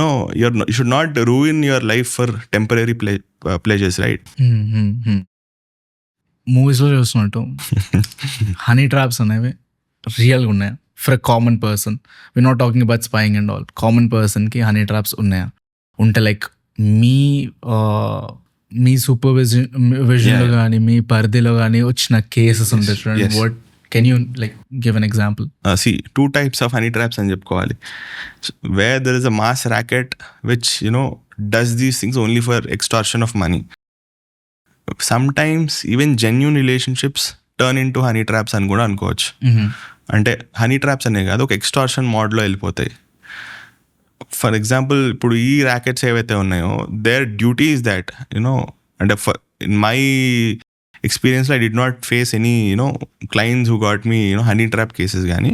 should not ruin your life for temporary pleasures, right?
మూవీస్లో చూస్తున్నట్టు honey traps అనేవి రియల్గా ఉన్నాయా for common person? We not talking about spying and all. Common పర్సన్కి honey traps ఉన్నాయా? ఉంటే like మీ సూపర్విజన్లో కానీ మీ పరిధిలో కానీ వచ్చిన కేసెస్ ఉంటాయి చూడండి. What can you like give an example?
See, 2 types of honey traps అని చెప్పుకోవాలి. Where there is a mass racket which does these things only for extortion of money. Sometimes even genuine relationships turn into honey traps అని కూడా అనుకోవచ్చు. అంటే honey traps అనే కాదు, ఒక extortion మోడ్లో వెళ్ళిపోతాయి. ఫర్ ఎగ్జాంపుల్, ఇప్పుడు ఈ ర్యాకెట్స్ ఏవైతే ఉన్నాయో, దేర్ డ్యూటీ ఈస్ దాట్ అంటే ఇన్ మై ఎక్స్పీరియన్స్లో I did not face any clients who got me honey trap cases కానీ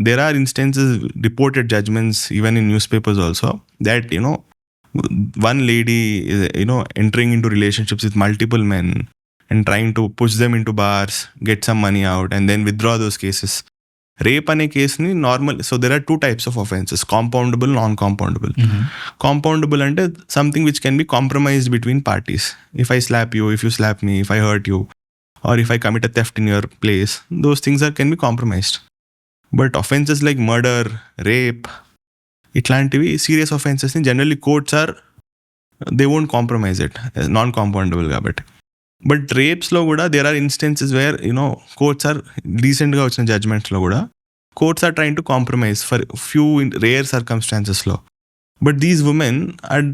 there are instances, reported judgments even in newspapers also, that one lady is entering into relationships with multiple men and trying to push them into bars, get some money out and then withdraw those cases. Rape అనే కేసుని normal, so there are 2 types of offenses, compoundable, non-compoundable. Compoundable అంటే something which can be compromised between parties. If I slap you, if you slap me, if I hurt you, or if I commit a theft in your place, those things can be compromised. But offenses like murder, rape, ఇట్లాంటివి serious offensesని generally courts they won't compromise it, non-compoundable కాబట్టి. But రేప్స్లో కూడా there are instances where courts are, రీసెంట్గా వచ్చిన జడ్జ్మెంట్స్లో కూడా courts are trying to compromise for few rare సర్కమ్స్టాన్సెస్లో. But these women are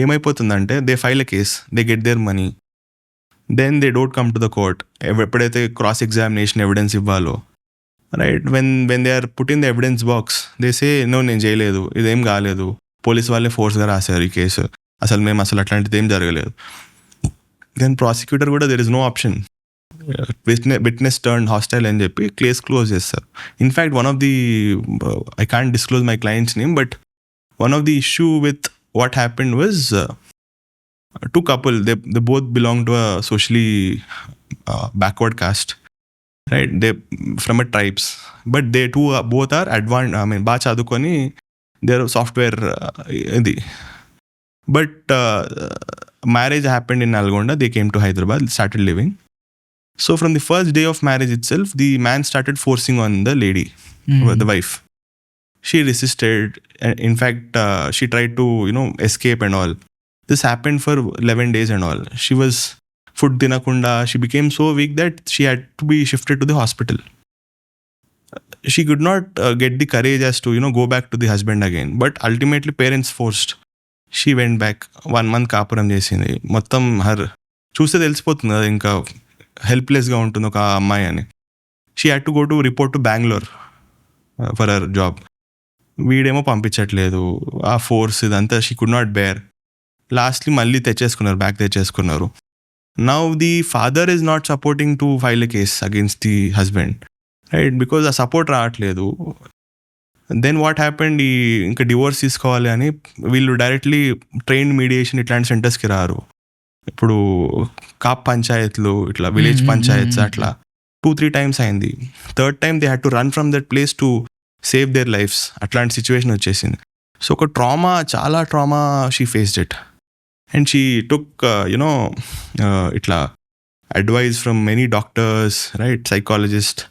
ఏమైపోతుందంటే they file a case, they get their money, then they don't come to the court. ఎప్పుడైతే cross examination evidence ఇవ్వాలో, right, when they are put in the evidence box, they say no, నేను చేయలేదు, ఇదేం కాలేదు, police వాళ్ళే ఫోర్స్గా రాశారు ఈ కేసు, మేము అట్లాంటిది ఏం జరగలేదు. దెన్ ప్రాసిక్యూటర్ కూడా there is no option, witness turn hostile అని చెప్పి కేస్ క్లోజ్ చేస్తారు. In fact one of the, I can't disclose my clients name, but one of the issue with what happened was 2 couple, they both belong to a socially backward caste, right? They from a tribes, but they both are advanced, బాగా చదువుకొని they are software ఇది. But marriage happened in Nalgonda. They came to Hyderabad, started living. So from the first day of marriage itself, the man started forcing on the lady, the wife. She resisted. In fact, she tried to escape and all. This happened for 11 days and all. She was food tinakunda. She became so weak that she had to be shifted to the hospital. she could not get the courage as to go back to the husband again, but ultimately parents forced. She went back. 1 month కాపురం చేసింది. మొత్తం చూస్తే తెలిసిపోతుంది కదా ఇంకా హెల్ప్లెస్గా ఉంటుంది ఒక అమ్మాయి అని. She had to go to report to Bengaluru for her job. వీడేమో పంపించట్లేదు, ఆ ఫోర్స్ ఇదంతా she could not bear. Lastly మళ్ళీ బ్యాక్ తెచ్చేసుకున్నారు. Now the father is not supporting to file a case against the husband, right? Because ఆ support రావట్లేదు. Then what happened, ఇంకా divorce తీసుకోవాలి అని వీళ్ళు డైరెక్ట్లీ ట్రైన్డ్ మీడియేషన్ ఇట్లాంటి సెంటర్స్కి రారు. ఇప్పుడు కాప్ పంచాయత్లు, ఇట్లా విలేజ్ పంచాయత్స్ అట్లా 2-3 times అయింది. Third time they had to run from that place to save their lives. అట్లాంటి సిచ్యువేషన్ వచ్చేసింది. సో ఒక చాలా trauma she faced it. And she took ఇట్లా advice from many doctors, right, psychologist.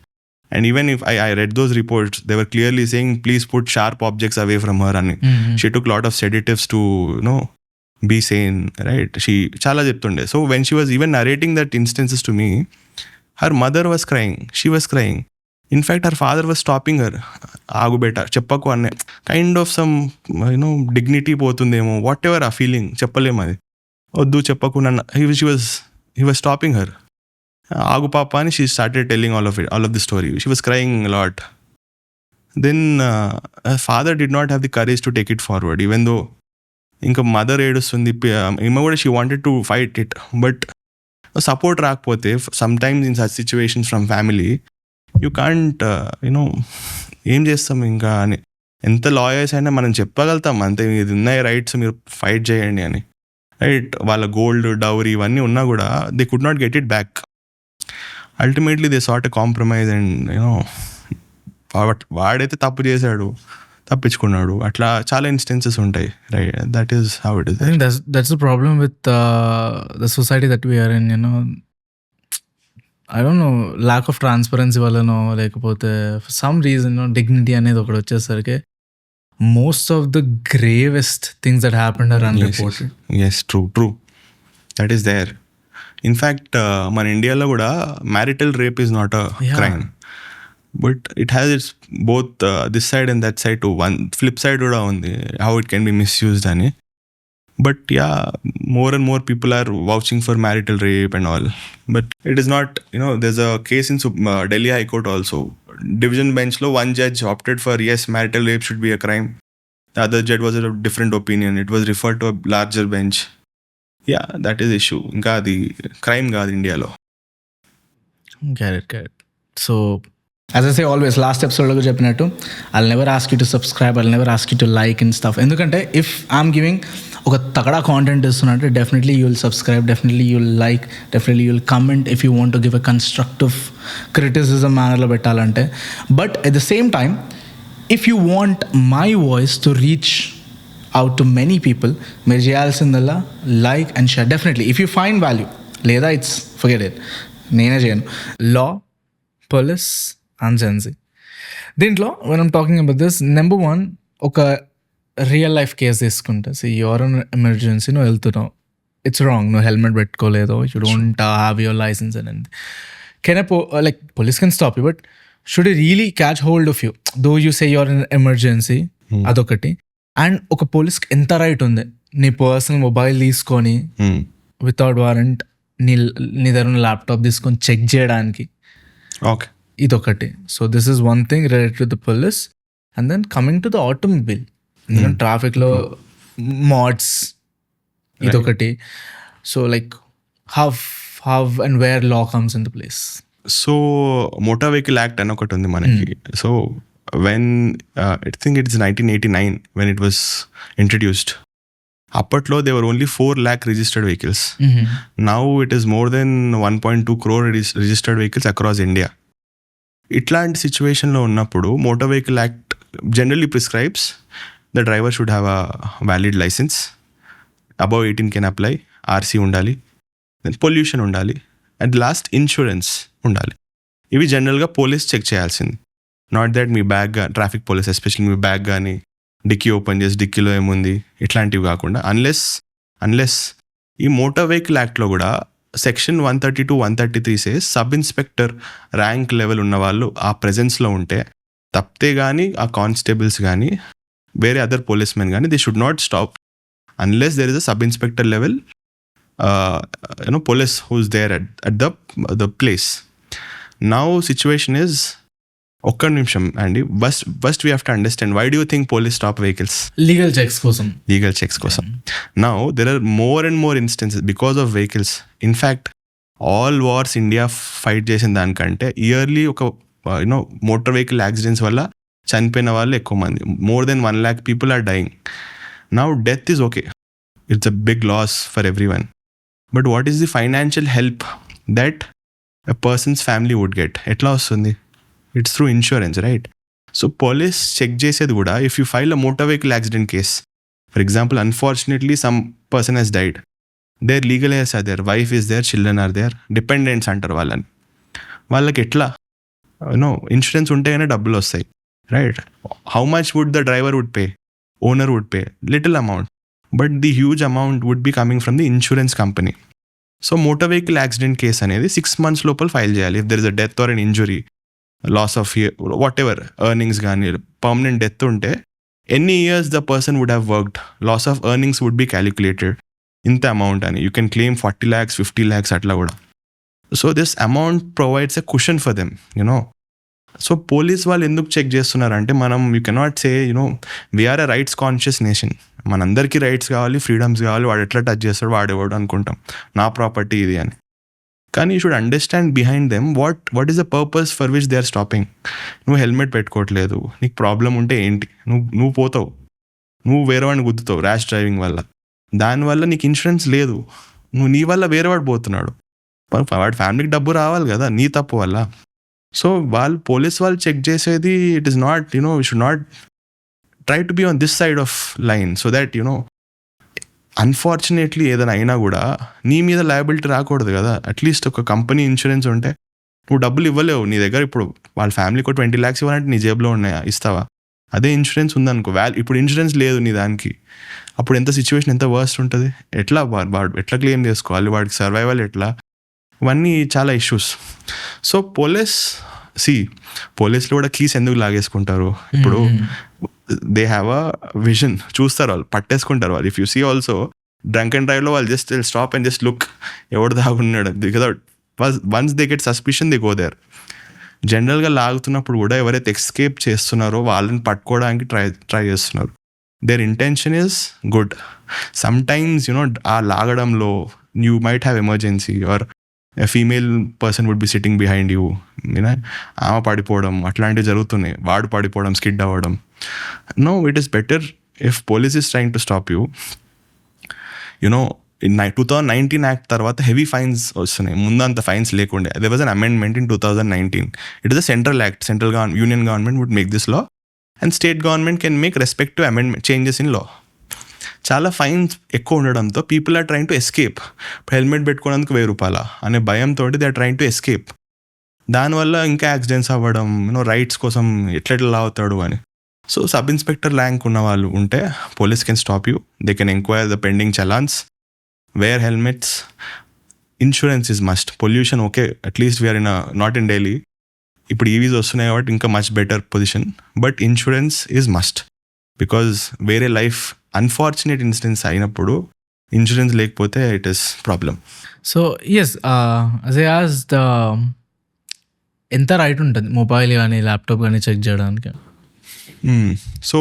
And even if I read those reports, they were clearly saying, please put sharp objects away from her. And she took a lot of sedatives to, be sane, right? She chala cheptunde. So when she was even narrating that instances to me, her mother was crying. She was crying. In fact, her father was stopping her. Agu beta, cheppaku anne. Kind of some, dignity potundemo. Whatever a feeling, cheppalem adi. Oddu cheppaku nanna. He was stopping her. Agu papa and she started telling all of the story. She was crying a lot. Then her father did not have the courage to take it forward, even though inka mother edustundi ima kuda she wanted to fight it, but support raakapothe sometimes in such situations from family you can't ఏం చేస్తాం ఇంకా అని. ఎంత lawyers అయినా మనం చెప్పగలుగుతాం అంతే, ఇది ఉన్నాయి రైట్స్, మీరు ఫైట్ చేయండి అని, రైట్? వాళ్ళ గోల్డ్, డౌరీ ఇవన్నీ ఉన్నా కూడా they could not get it back. Ultimately they sat a compromise and వాడైతే తప్పు చేశాడు, తప్పించుకున్నాడు. అట్లా చాలా ఇన్స్టెన్సెస్ ఉంటాయి, right? That is how it is.
I think that's the problem with the society that we are in, I don't know, lack of transparency వల్లనో లేకపోతే for some reason dignity అనేది ఒకటి వచ్చేసరికి most of the gravest things that happened are unreported.
Yes, true. That is there. In fact, మన ఇండియాలో కూడా marital rape is not a crime, but it has its both this side and that side too. One flip side కూడా ఉంది, how it can be misused అని. But more and more people are vouching for marital rape and all. But it is not, there's a case in Delhi High Court also. Division bench లో one judge opted for yes, marital rape should be a crime. The other judge was of a different opinion. It was referred to a larger bench. Yeah, that is issue. ఇంకా అది crime కాదు ఇండియాలో.
Get it. So, as I say always, last episode లో చెప్పినట్టు, I'll never ask you to subscribe, I'll never ask you to like and stuff. ఎందుకంటే if I'm giving ఒక తగడా content ఇస్తున్నట్టు, definitely you will subscribe, definitely you will like, definitely you will comment if you want to give a constructive criticism మేనర్లో పెట్టాలంటే. But at the same time, if you want my voice to reach out to many people, మీరు చేయాల్సిందల్లా like and share. Definitely if you find value, లేదా it's forget it, నేనే చేయను. Law, police and Gen Z, దీంట్లో when I'm talking about this, number 1, ఒక real life case తీసుకుంటే, so you're an emergency, నువ్వు వెళ్తున్నావు, ఇట్స్ రాంగ్, నువ్వు హెల్మెట్ పెట్టుకోలేదు, you don't have your licence అనేది. Can like police can stop you, but should you really catch hold of you though you say you're an emergency? అదొకటి. And ఒక పోలీస్కి ఎంత right ఉంది నీ పర్సనల్ మొబైల్ తీసుకొని వితౌట్ వారెంట్ నీ దగ్గర ఉన్న ల్యాప్టాప్ తీసుకొని చెక్ చేయడానికి?
ఓకే,
ఇదొకటి. So this is one thing related to the police. And then coming to the automobile, ట్రాఫిక్లో మాడ్స్, ఇదొకటి. So like how and where law comes in the place?
So motor vehicle act అని ఒకటి ఉంది మనకి. So when I think it's 1989 when it was introduced. Appatlo there were only 4 lakh registered vehicles. Now it is more than 1.2 crore registered vehicles across India. Itlanti situation lo unnappudu motor vehicle act generally prescribes the driver should have a valid license, above 18 can apply, RC undali, then pollution undali, and last insurance undali. ఇవి జనరల్గా police check చేయాల్సింది. Not that me bag, traffic police especially me bag కానీ dicky open చేసి డిక్కీలో ఏముంది ఇట్లాంటివి కాకుండా, unless ఈ motor vehicle యాక్ట్లో కూడా section 132, 133 says sub inspector rank level ఉన్న వాళ్ళు ఆ ప్రెజెన్స్లో ఉంటే తప్పితే కానీ ఆ కానిస్టేబుల్స్ కానీ వేరే అదర్ పోలీస్ మెన్ కానీ they should not stop unless there is a sub inspector level police who's there at the place. Now situation is ఒక్క నిమిషం అండి. First we have to understand why do you think police stop vehicles?
Legal checks కోసం.
Now there are more and more instances because of vehicles. In fact all wars India fight చేసిన దానికంటే yearly ఒక motor vehicle accidents వల్ల చనిపోయిన వాళ్ళు ఎక్కువ మంది. More than 1 lakh people are dying. Now death is okay, it's a big loss for everyone, but what is the financial help that a person's family would get? ఎట్లా వస్తుంది? It's through insurance, right? So police check చేసేది కూడా, if you file a motor vehicle accident case, for example unfortunately some person he's died, their legal heirs are there, wife is there, children are there, dependants అంటారు వాళ్ళని. వాళ్ళకి ఎట్లా insurance ఉంటేనే డబ్బులు వస్తాయి, right? How much would the driver would pay? Owner would pay little amount, but the huge amount would be coming from the insurance company. So motor vehicle accident case అనేది 6 months లోపల file చేయాలి. If there is a death or an injury, loss of whatever earnings కానీ, permanent death ఉంటే ఎన్ని years the person would have worked, loss of earnings would be calculated, ఇంత amount అని. You can claim 40 lakhs, 50 lakhs అట్లా కూడా. So this amount provides a cushion for them, you know. So police వాళ్ళు ఎందుకు check చేస్తున్నారంటే, మనం you cannot say we are a rights conscious nation, మనందరికీ rights కావాలి, ఫ్రీడమ్స్ కావాలి, వాడు ఎట్లా టచ్ చేస్తాడు వాడేవాడు అనుకుంటాం, నా ప్రాపర్టీ ఇది అని. కానీ you should understand behind them what is the purpose for which they are stopping. నువ్వు హెల్మెట్ పెట్టుకోవట్లేదు, నీకు ప్రాబ్లం ఉంటే ఏంటి? నువ్వు పోతావు, నువ్వు వేరే వాడిని గుద్దుతావు ర్యాష్ డ్రైవింగ్ వల్ల, దానివల్ల నీకు ఇన్సూరెన్స్ లేదు, నీ వల్ల వేరే వాడు పోతున్నాడు, వాడి ఫ్యామిలీకి డబ్బు రావాలి కదా నీ తప్పు వల్ల. సో పోలీస్ వాళ్ళు చెక్ చేసేది, it is not, we should not try to be on this side of line, so that unfortunately ఏదైనా అయినా కూడా నీ మీద లయబిలిటీ రాకూడదు కదా. అట్లీస్ట్ ఒక కంపెనీ ఇన్సూరెన్స్ ఉంటే నువ్వు డబ్బులు ఇవ్వలేవు, నీ దగ్గర ఇప్పుడు వాళ్ళ ఫ్యామిలీకి 20 lakhs ఇవ్వాలంటే నీ జేబులో ఉన్నాయా, ఇస్తావా? అదే ఇన్సూరెన్స్ ఉందనుకో, ఇప్పుడు ఇన్సూరెన్స్ లేదు నీ దానికి, అప్పుడు ఎంత సిచ్యువేషన్ ఎంత వర్స్ట్ ఉంటుంది, ఎట్లా వాడు ఎట్లా క్లెయిమ్ చేసుకోవాలి, వాడికి సర్వైవల్ ఎట్లా, ఇవన్నీ చాలా ఇష్యూస్. సో పోలీసులు కూడా కీస్ ఎందుకు లాగేసుకుంటారు? ఇప్పుడు దే హ్యావ్ అ విజన్, చూస్తారు వాళ్ళు, పట్టేసుకుంటారు వాళ్ళు. If you see also drunk and డ్రైవ్లో వాళ్ళు just stop and just look ఎవడు దాగున్నాడు, because once they get suspicion they go there. జనరల్గా లాగుతున్నప్పుడు కూడా ఎవరైతే ఎస్కేప్ చేస్తున్నారో వాళ్ళని పట్టుకోవడానికి ట్రై చేస్తున్నారు. Their intention is good. Sometimes ఆ లాగడంలో you might have emergency, or a female person would be sitting behind you, ఆమె పడిపోవడం అట్లాంటివి జరుగుతున్నాయి, వాడు పడిపోవడం, స్కిడ్ అవ్వడం. No, it is better if police is trying to stop you. In 2019 act తర్వాత హెవీ ఫైన్స్ వస్తున్నాయి, ముందు అంత ఫైన్స్ లేకుండే. There was an amendment in 2019. It is a central act. Union government would make this law and state government can make respective amendment changes in law. చాలా fines ఎక్కువ ఉండడంతో people are trying to escape. Helmet పెట్టుకోవడానికి 1000 రూపాయల అనే భయంతో they are trying to escape. దానివల్ల ఇంకా accidents అవ్వడం, రైట్స్ కోసం ఎట్లా అవుతాడు అని. సో సబ్ ఇన్స్పెక్టర్ ర్యాంక్ ఉన్న వాళ్ళు ఉంటే police can stop you, they can enquire the pending challans, where helmets, insurance is must. Pollution okay, at least we are not in Delhi, ఇప్పుడు ఈవీస్ వస్తున్నాయి కాబట్టి ఇంకా much better position, but insurance is must. Because వేరే life unfortunate incidents అయినప్పుడు insurance లేకపోతే it is problem.
So yes, ఎంత right ఉంటుంది mobile కానీ ల్యాప్టాప్ కానీ చెక్ చేయడానికి?
సో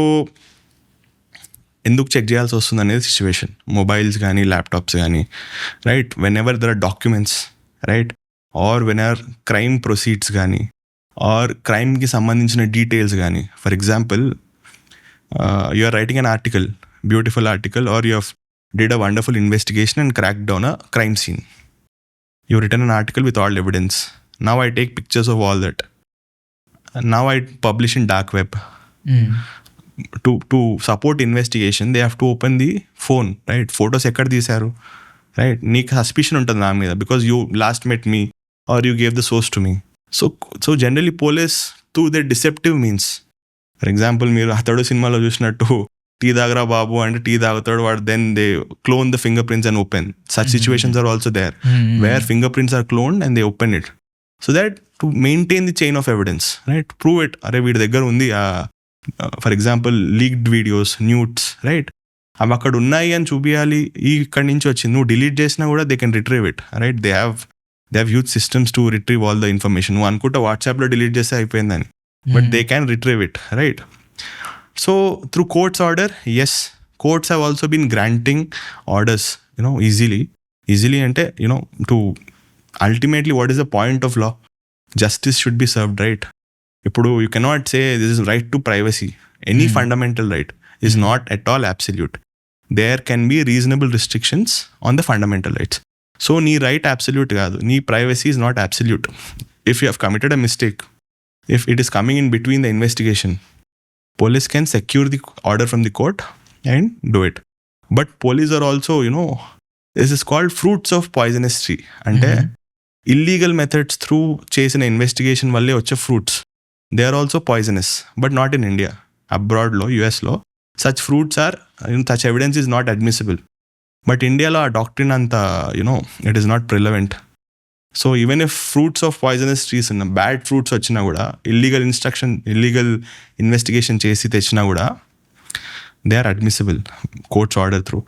ఎందుకు చెక్ చేయాల్సి వస్తుంది అనేది సిచ్యువేషన్. మొబైల్స్ కానీ ల్యాప్టాప్స్ కానీ, right, whenever there are documents, right, or when or crime proceeds కానీ, ఆర్ క్రైమ్కి సంబంధించిన డీటెయిల్స్ కానీ. For example, you are writing an article, beautiful article, or you have did a wonderful investigation and cracked down a crime scene. You've written an article with all evidence. Now I take pictures of all that. And now I publish in dark web. To support investigation, they have to open the phone, right? Photos ekkada teesaru, right? Neeku suspicion untadi na meeda because you last met me or you gave the source to me. So generally police through their deceptive means. For example, మీరు అతడు సినిమాలో చూసినట్టు tea తాగరా బాబు అంటే tea తాగుతాడు వాడు, then they clone the finger prints and open. Such situations are also there where finger prints are cloned and they open it. So that to maintain the chain of evidence, right? Prove it. అరే వీడి దగ్గర ఉంది, for example leaked videos, nudes, right? అవి అక్కడ ఉన్నాయి అని చూపించాలి. ఇక్కడి నుంచి వచ్చింది, నువ్వు డిలీట్ చేసినా కూడా they can retrieve it, right? They have huge systems to retrieve all the information. నువ్వు అనుకుంటా వాట్సాప్లో డిలీట్ చేస్తే అయిపోయిందని, but they can retrieve it, right? So through courts order, yes, courts have also been granting orders, easily ante, to ultimately what is the point of law? Justice should be served, right? Ippudu you cannot say this is right to privacy. Any fundamental right is not at all absolute. There can be reasonable restrictions on the fundamental rights. So nee right absolute kaadu, nee privacy is not absolute. If you have committed a mistake, if it is coming in between the investigation, police can secure the order from the court and do it. But police are also, this is called fruits of poisonous tree. Ante illegal methods through chasing investigation valle vache fruits, they are also poisonous, but not in India. Abroad law, US law, such fruits are, such evidence is not admissible. But India law doctrine anta, it is not prevalent. So even if fruits of poisonous trees and bad fruits vachina kuda, illegal investigation chesi techina kuda, they are admissible, courts order through.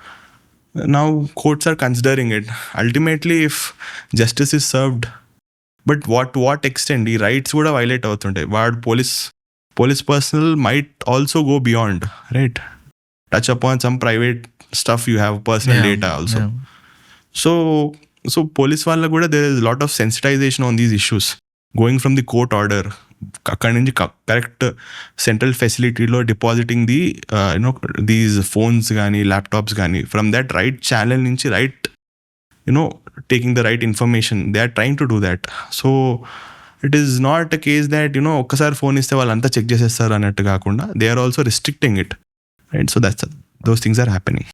Now courts are considering it. Ultimately, if justice is served, but what extent the rights would have violate avutunte, what police personnel might also go beyond, right? Touch upon some private stuff, you have personal data also. So police walla kuda there is a lot of sensitization on these issues, going from the court order, అక్కడి నుంచి correct central ఫెసిలిటీలో depositing the these phones కానీ laptops కానీ, from that right channel నుంచి right taking the right information, they are trying to do that. So it is not a case that ఒక్కసారి phone ఇస్తే వాళ్ళంతా check చేసేస్తారు అన్నట్టు కాకుండా, they are also restricting it, right? So those things are happening.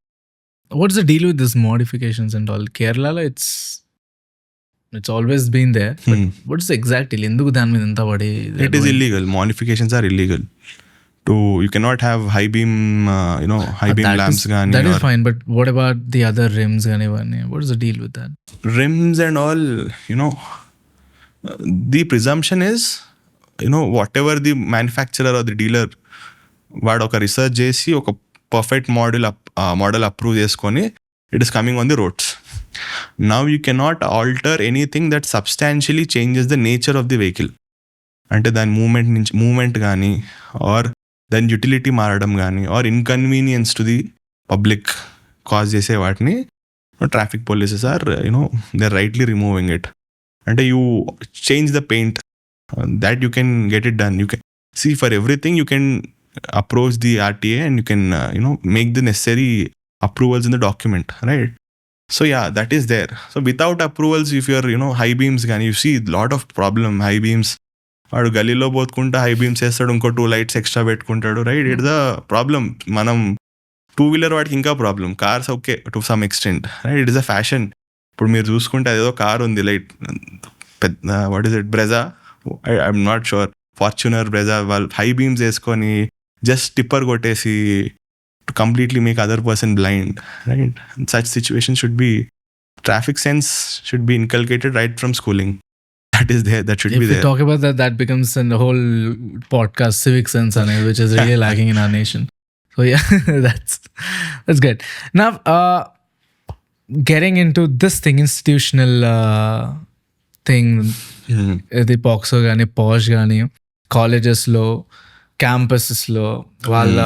What's the deal with this modifications and all? Kerala, it's always been there, but what's the exact deal? Enduku dan మీద ఎంత పడి?
It is illegal. Modifications are illegal. You cannot have high beam lamps gaani.
That is fine, but what about the other rims gaani ivanni? What is the deal with that?
Rims and all, the presumption is, whatever the manufacturer or the dealer వాడు ఒక research చేసి ఒక perfect model approve చేసుకొని, it is coming on the roads. Now you cannot alter anything that substantially changes the nature of the vehicle. అంటే దాని moment కానీ, are దాని utility మారడం కానీ, or inconvenience to the public cause చేసే వాటిని traffic polices or they are rightly removing it. అంటే you change the paint, that you can get it done. You can see for everything you can approach the RTA and you can make the necessary approvals in the document, right? So yeah, that is there. So without approvals, if you're high beams gaani, you see lot of problem. High beams, vaadu gallilo botkunta high beams chestadu, inko 2 lights extra pettukuntadu, right? It's a problem. Manam two wheeler వాడికి ఇంకా problem, cars okay to some extent, right? It is a fashion. ఇప్పుడు మీరు చూసుకుంటే అదేదో car ఉంది, light what is it, Brezza, I'm not sure, Fortuner, Brezza, వాళ్ళు high beams వేసుకొని just tipper కొట్టేసి to completely make other person blind, right? Such situation should be, traffic sense should be inculcated right from schooling. That is there, that should be there.
If we talk about that becomes a whole podcast, civic sense, which is really lacking in our nation. So yeah, that's good. Now getting into this thing, institutional thing, the POXO gaani, POSH gaani, colleges lo, క్యాంపసెస్లో, వాళ్ళ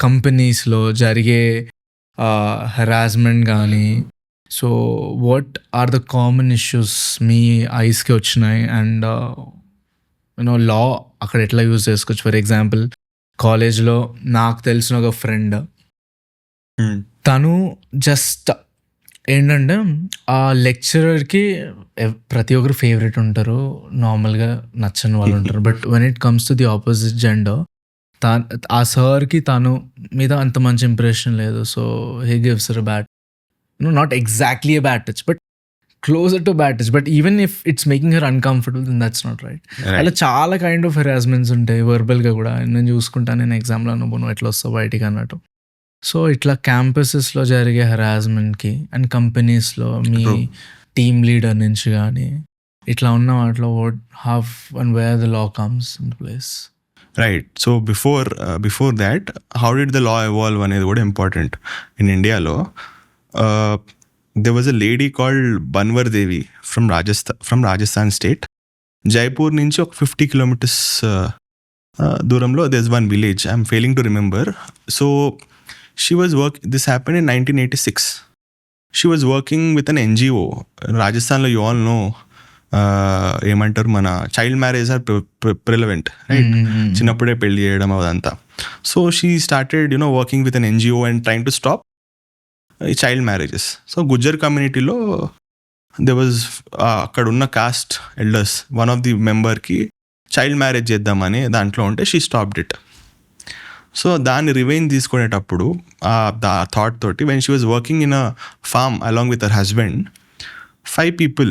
కంపెనీస్లో జరిగే harassment కానీ, so what are the common issues మీ ఐస్కి వచ్చినాయి, and లా అక్కడ ఎట్లా యూజ్ చేసుకోవచ్చు? ఫర్ ఎగ్జాంపుల్ కాలేజ్లో నాకు తెలిసిన ఒక ఫ్రెండ్, తను జస్ట్ ఏంటంటే ఆ లెక్చరర్కి ప్రతి ఒక్కరు ఫేవరెట్ ఉంటారు, నార్మల్గా నచ్చని వాళ్ళు ఉంటారు, but when it comes to the opposite gender, ఆ సార్కి తను మీద అంత మంచి ఇంప్రెషన్ లేదు. So he gives a bad, not exactly a bad touch, but closer to bad touch. But even if it's making her uncomfortable, then that's not right. అలా చాలా kind of harassments ఉంటాయి వర్బల్గా కూడా. నేను చూసుకుంటాను, నేను ఎగ్జామ్లో నువ్వు ఎట్లా వస్తావు బయటికి అన్నట్టు. సో ఇట్లా క్యాంపసెస్లో జరిగే హెరాస్మెంట్కి అండ్ కంపెనీస్లో మీ టీమ్ లీడర్ నుంచి కానీ ఇట్లా ఉన్న వాటిలో have and wear the law comes in place.
Right. So before that how did the law evolve అనేది కూడా ఇంపార్టెంట్. ఇన్ ఇండియాలో there was a lady called Banwar Devi from Rajasthan state. Jaipur నుంచి ఒక 50 kilometers దూరంలో there's one village. I'm failing to remember. So she was this happened in 1986. She was working with an NGO. రాజస్థాన్లో you all know ఏమంటారు, మన child marriage are prevalent, right? చిన్నప్పుడే పెళ్లి చేయడం అదంతా. So she started working with an NGO and trying to stop child marriages. So Gujjar కమ్యూనిటీలో they was అక్కడ ఉన్న caste elders one of the మెంబర్కి చైల్డ్ మ్యారేజ్ చేద్దామని దాంట్లో ఉంటే షీ స్టాప్డ్ ఇట్. సో దాన్ని రివెంజ్ తీసుకునేటప్పుడు ఆ థాట్ తోటి when she was working in a farm along with her husband, 5 people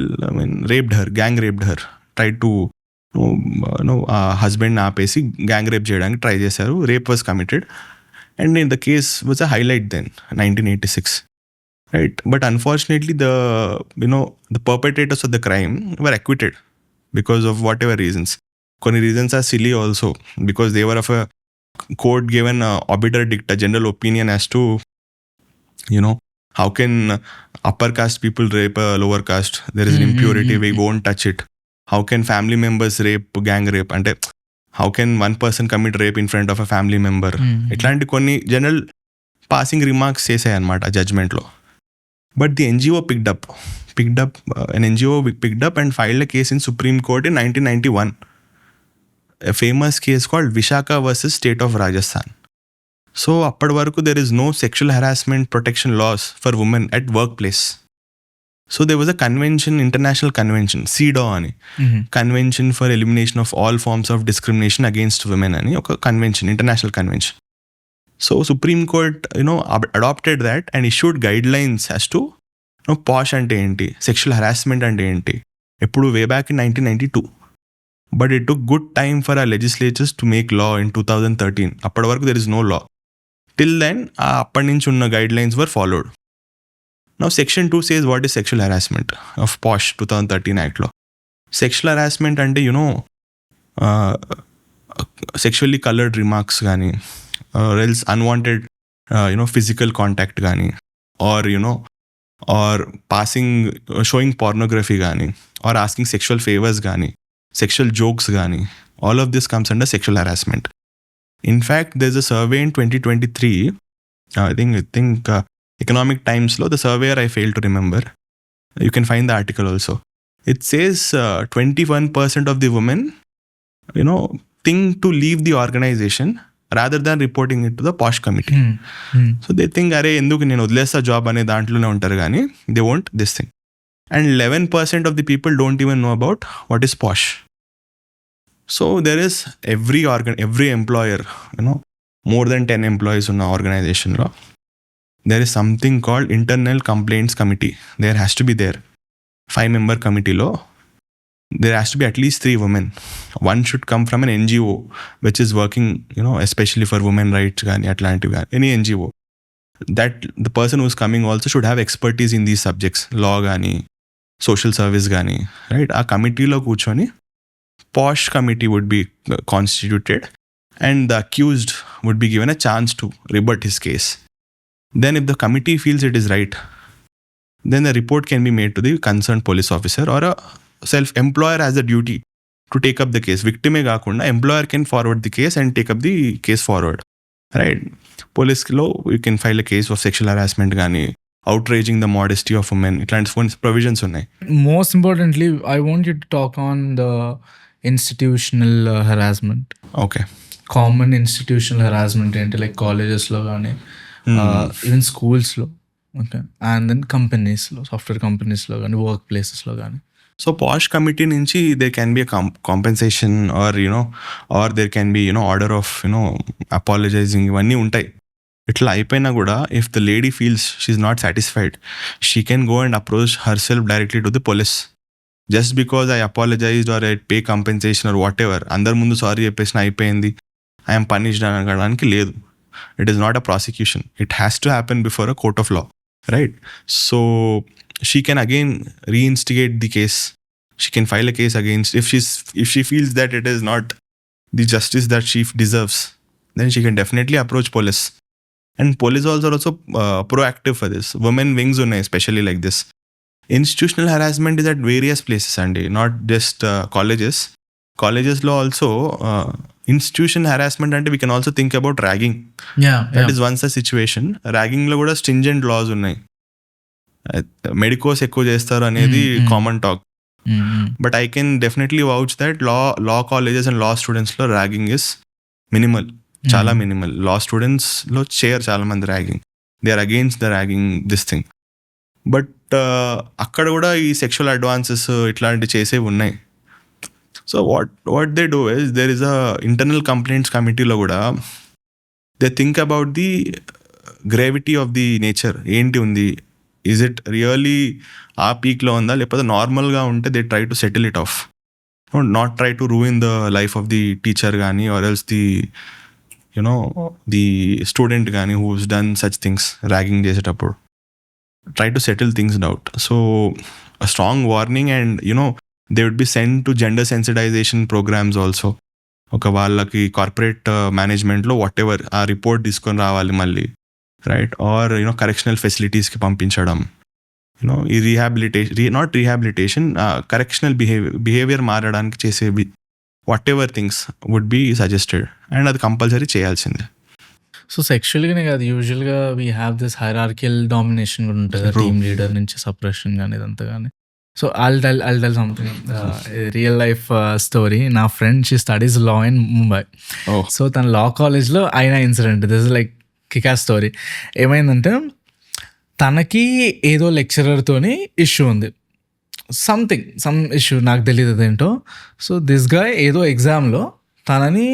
raped her, gang raped her, tried to husband ఆపేసి gang rape చేయడానికి ట్రై చేశారు. Rape was committed and the case was a highlight then 1986, right? But unfortunately the perpetrators of the crime were acquitted because of whatever reasons. కొన్ని reasons are silly also because they were of a court given arbiter dicta, general opinion as to how can upper caste people rape a lower caste? There is an impurity, we won't touch it. How can family members rape, gang rape? And how can one person commit rape in front of a family member? ఇట్లాంటి కొన్ని general passing remarks చేసాయి అనమాట జడ్జ్మెంట్లో. But the NGO picked up an NGO picked up and filed a case in Supreme Court in 1991. A famous case called Vishaka versus State of Rajasthan. So అప్పటి వరకు there is no sexual harassment protection laws for women at workplace. So there was a convention, international convention, CEDAW అని, Convention for Elimination of All Forms of Discrimination Against Women అని ఒక convention, international convention. So supreme court adapted that and issued guidelines as to POSH అంటే ఏంటి, sexual harassment అంటే ఏంటి, ఎప్పుడు way back in 1992. But it took good time for our legislatures to make law in 2013. అప్పటి వరకు there is no law. Till then, అప్పటి నుంచి ఉన్న guide lines were followed. Now section 2 says what is sexual harassment of POSH 2013 Act లో. Sexual harassment అంటే sexually colored remarks కానీ, or else unwanted physical contact కానీ, or passing showing pornography కానీ, or asking sexual favors కానీ, sexual jokes కానీ, all of this comes under sexual harassment. In fact, there's a survey in 2023, I think Economic Times lo, the surveyor I failed to remember. You can find the article also. It says 21% of the women, think to leave the organization rather than reporting it to the POSH committee. So they think, అరే ఎందుకు నేను వదిలేస్తా job అనే దాంట్లోనే ఉంటారు కానీ they won't this thing. And 11% of the people don't even know about what is POSH. So there is every employer, more than 10 employees in an organization law, there is something called internal complaints committee. There has to be there 5-member committee law. There has to be at least 3 women. One should come from an NGO which is working especially for women rights gaani atlanti gaani, any NGO. That the person who is coming also should have expertise in these subjects, law gaani, social service gaani, right? Aa committee lo కూర్చొని POSH committee would be constituted and the accused would be given a chance to rebut his case. Then if the committee feels it is right, then the report can be made to the concerned police officer, or a employer has the duty to take up the case. Victim e gaakunda employer can forward the case and take up the case forward, right? Police law, you can file a case of sexual harassment gaani, outraging the modesty of women, iట్లాంటి provisions ఉన్నాయి.
Most importantly, I want you to talk on the institutional harassment.
Okay.
Common institutional harassment ఏంటి, like కాలేజెస్లో కానీ even స్కూల్స్లో, okay, and then కంపెనీస్లో, software కంపెనీస్లో కానీ, work ప్లేసెస్లో కానీ.
సో POSH కమిటీ నుంచి there can be a compensation, or there can be order of apologizing, ఇవన్నీ ఉంటాయి. ఇట్లా అయిపోయినా కూడా if the lady feels she's not satisfied, she can go and approach herself directly to the police. Just because I apologised or I pay compensation or whatever, అందరి ముందు sorry చెప్పేసిన అయిపోయింది, I'm punished అనడానికి లేదు. It is not a prosecution, it has to happen before a court of law, right? So she can again reinstigate the case she can file a case against, if she feels that it is not the justice that she deserves, then she can definitely approach police. And police are also proactive for this. Women wings unnai, especially like this. Institutional harassment is at various places and not just colleges. Colleges lo also institution harassment ante we can also think about ragging. That is once a situation. Ragging lo kuda stringent laws unnai. Medicos ఎక్కువ చేస్తారు అనేది common talk. But I can definitely vouch that law colleges and law స్టూడెంట్స్లో ragging is minimal, చాలా minimal. Law స్టూడెంట్స్లో చేయరు చాలా మంది ragging. They are against the ragging this thing. But అక్కడ కూడా ఈ సెక్షువల్ అడ్వాన్సెస్ ఇట్లాంటివి చేసేవి ఉన్నాయి. So what they do is, there is a internal complaints కమిటీలో కూడా they think about the gravity of the nature. ఏంటి ఉంది, ఈజ్ ఇట్ రియలీ ఆ పీక్లో ఉందా, లేకపోతే నార్మల్గా ఉంటే they try to settle it off, not try to ruin the life of the teacher కానీ or else the the student కానీ who's done such things ragging చేసేటప్పుడు. Try to settle things doubt. So a strong warning, and they would be sent to gender sensitization programs also. ఒక వాళ్ళకి corporate మేనేజ్మెంట్లో what ever ఆ report తీసుకొని రావాలి మళ్ళీ, right? Are correctional ఫెసిలిటీస్కి పంపించడం, ఈ నాట్ రీహాబిలిటేషన్, కరెక్షనల్ బిహేవియర్ మారడానికి చేసేవి whatever things would be suggested, and అది కంపల్సరీ చేయాల్సిందే.
సో సెక్షువల్గానే కాదు, యూజువల్గా we have this hierarchical domination కూడా ఉంటుంది, టీమ్ లీడర్ నుంచి సప్రెషన్ కానీ ఇదంతా కానీ. So I'll tell something, real life story. నా friend, she studies law in Mumbai. So తన లా కాలేజ్లో అయిన ఇన్సిడెంట్, దిస్ ఇస్ లైక్ కికా స్టోరీ. ఏమైందంటే తనకి ఏదో లెక్చరర్తోని ఇష్యూ ఉంది, సమ్ ఇష్యూ, నాకు తెలియదు అదేంటో. సో దిస్ గాయ్ ఏదో ఎగ్జామ్లో తనని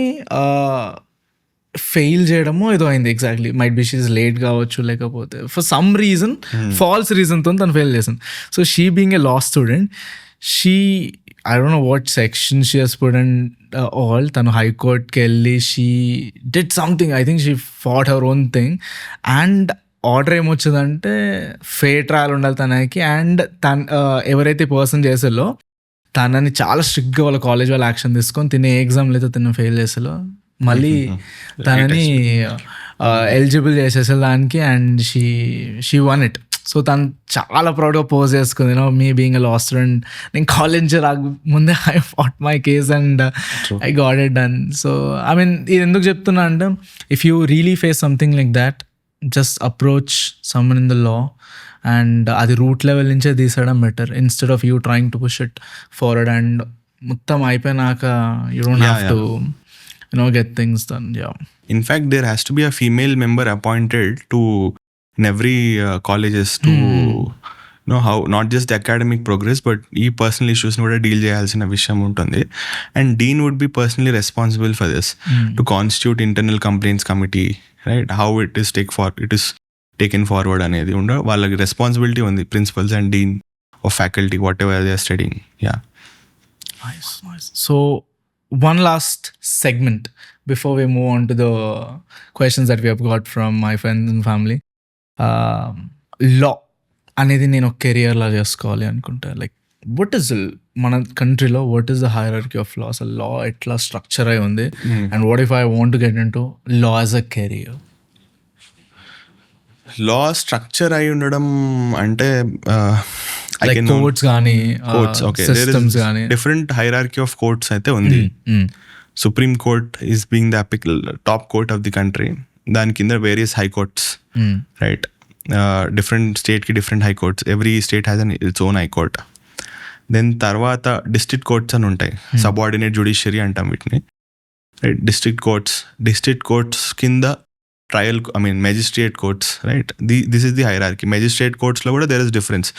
ఫెయిల్ చేయడమో ఏదో అయింది. Exactly might be she is late కావచ్చు, లేకపోతే ఫర్ సమ్ రీజన్, ఫాల్స్ రీజన్తో తను ఫెయిల్ చేసింది. So she being a law student, I don't know what section she has put in all. తను హైకోర్ట్కి వెళ్ళి she did something, I think she fought her own thing, and order ఏమొచ్చిందంటే fair trial ఉండాలి తనకి. And ఎవరైతే person చేసేలో తనని చాలా స్ట్రిక్ట్గా వాళ్ళ కాలేజ్ వాళ్ళు యాక్షన్ తీసుకొని తినే ఎగ్జామ్లో అయితే తను ఫెయిల్ చేసేలో మళ్ళీ తనని ఎలిజిబుల్ చేసేసే దానికి, and she won it. So తను చాలా ప్రౌడ్గా పోజ్ చేసుకుంది, మీ బీయింగ్ ఎ లా స్టూడెంట్, నేను కాలేజ్ ముందే I fought my case and I got it done. So I mean ఇది ఎందుకు చెప్తున్నా అంటే, if you really face something like that, just approach someone in the law, and అది root level నుంచే తీసేయడం better, instead of you trying to push it forward. And మొత్తం అయిపోయినాక you don't have to get things done.
In fact, there has to be a female member appointed to in every colleges to know how not just the academic progress but ఈ personal issues కూడా deal చేయాల్సిన విషయం ఉంటుంది. And dean would be personally responsible for this, to constitute internal complaints committee, right? How it is taken forward అనేది వాళ్ళకి responsibility ఉంది, principals and dean of faculty whatever they are studying.
Nice. So one last segment before we move on to the questions that we have got from my friends and family. Law అనేది నేను ఒక కెరియర్లా చేసుకోవాలి అనుకుంటా. Like what is మన కంట్రీలో what is the hierarchy of law? అసలు లా ఎట్లా structure అయి ఉంది, and what if I want to get in to law as a career?
Law structure అయి ఉండడం అంటే
కోర్ట్స్ కానీ సిస్టమ్స్ కానీ
డిఫరెంట్ హైరార్కీ ఆఫ్ కోర్ట్స్ అయితే ఉంది. Supreme court is being the top court of the country. దాని కింద various high courts, right? Different స్టేట్కి different high courts, every state has an its own high court. Then తర్వాత డిస్ట్రిక్ట్ కోర్ట్స్ అని ఉంటాయి, subordinate judiciary అంటాం వీటిని, రైట్? డిస్ట్రిక్ట్ కోర్ట్స్ కింద trial, magistrate courts, right? This is the hierarchy. Magistrate కోర్ట్స్లో కూడా there is difference.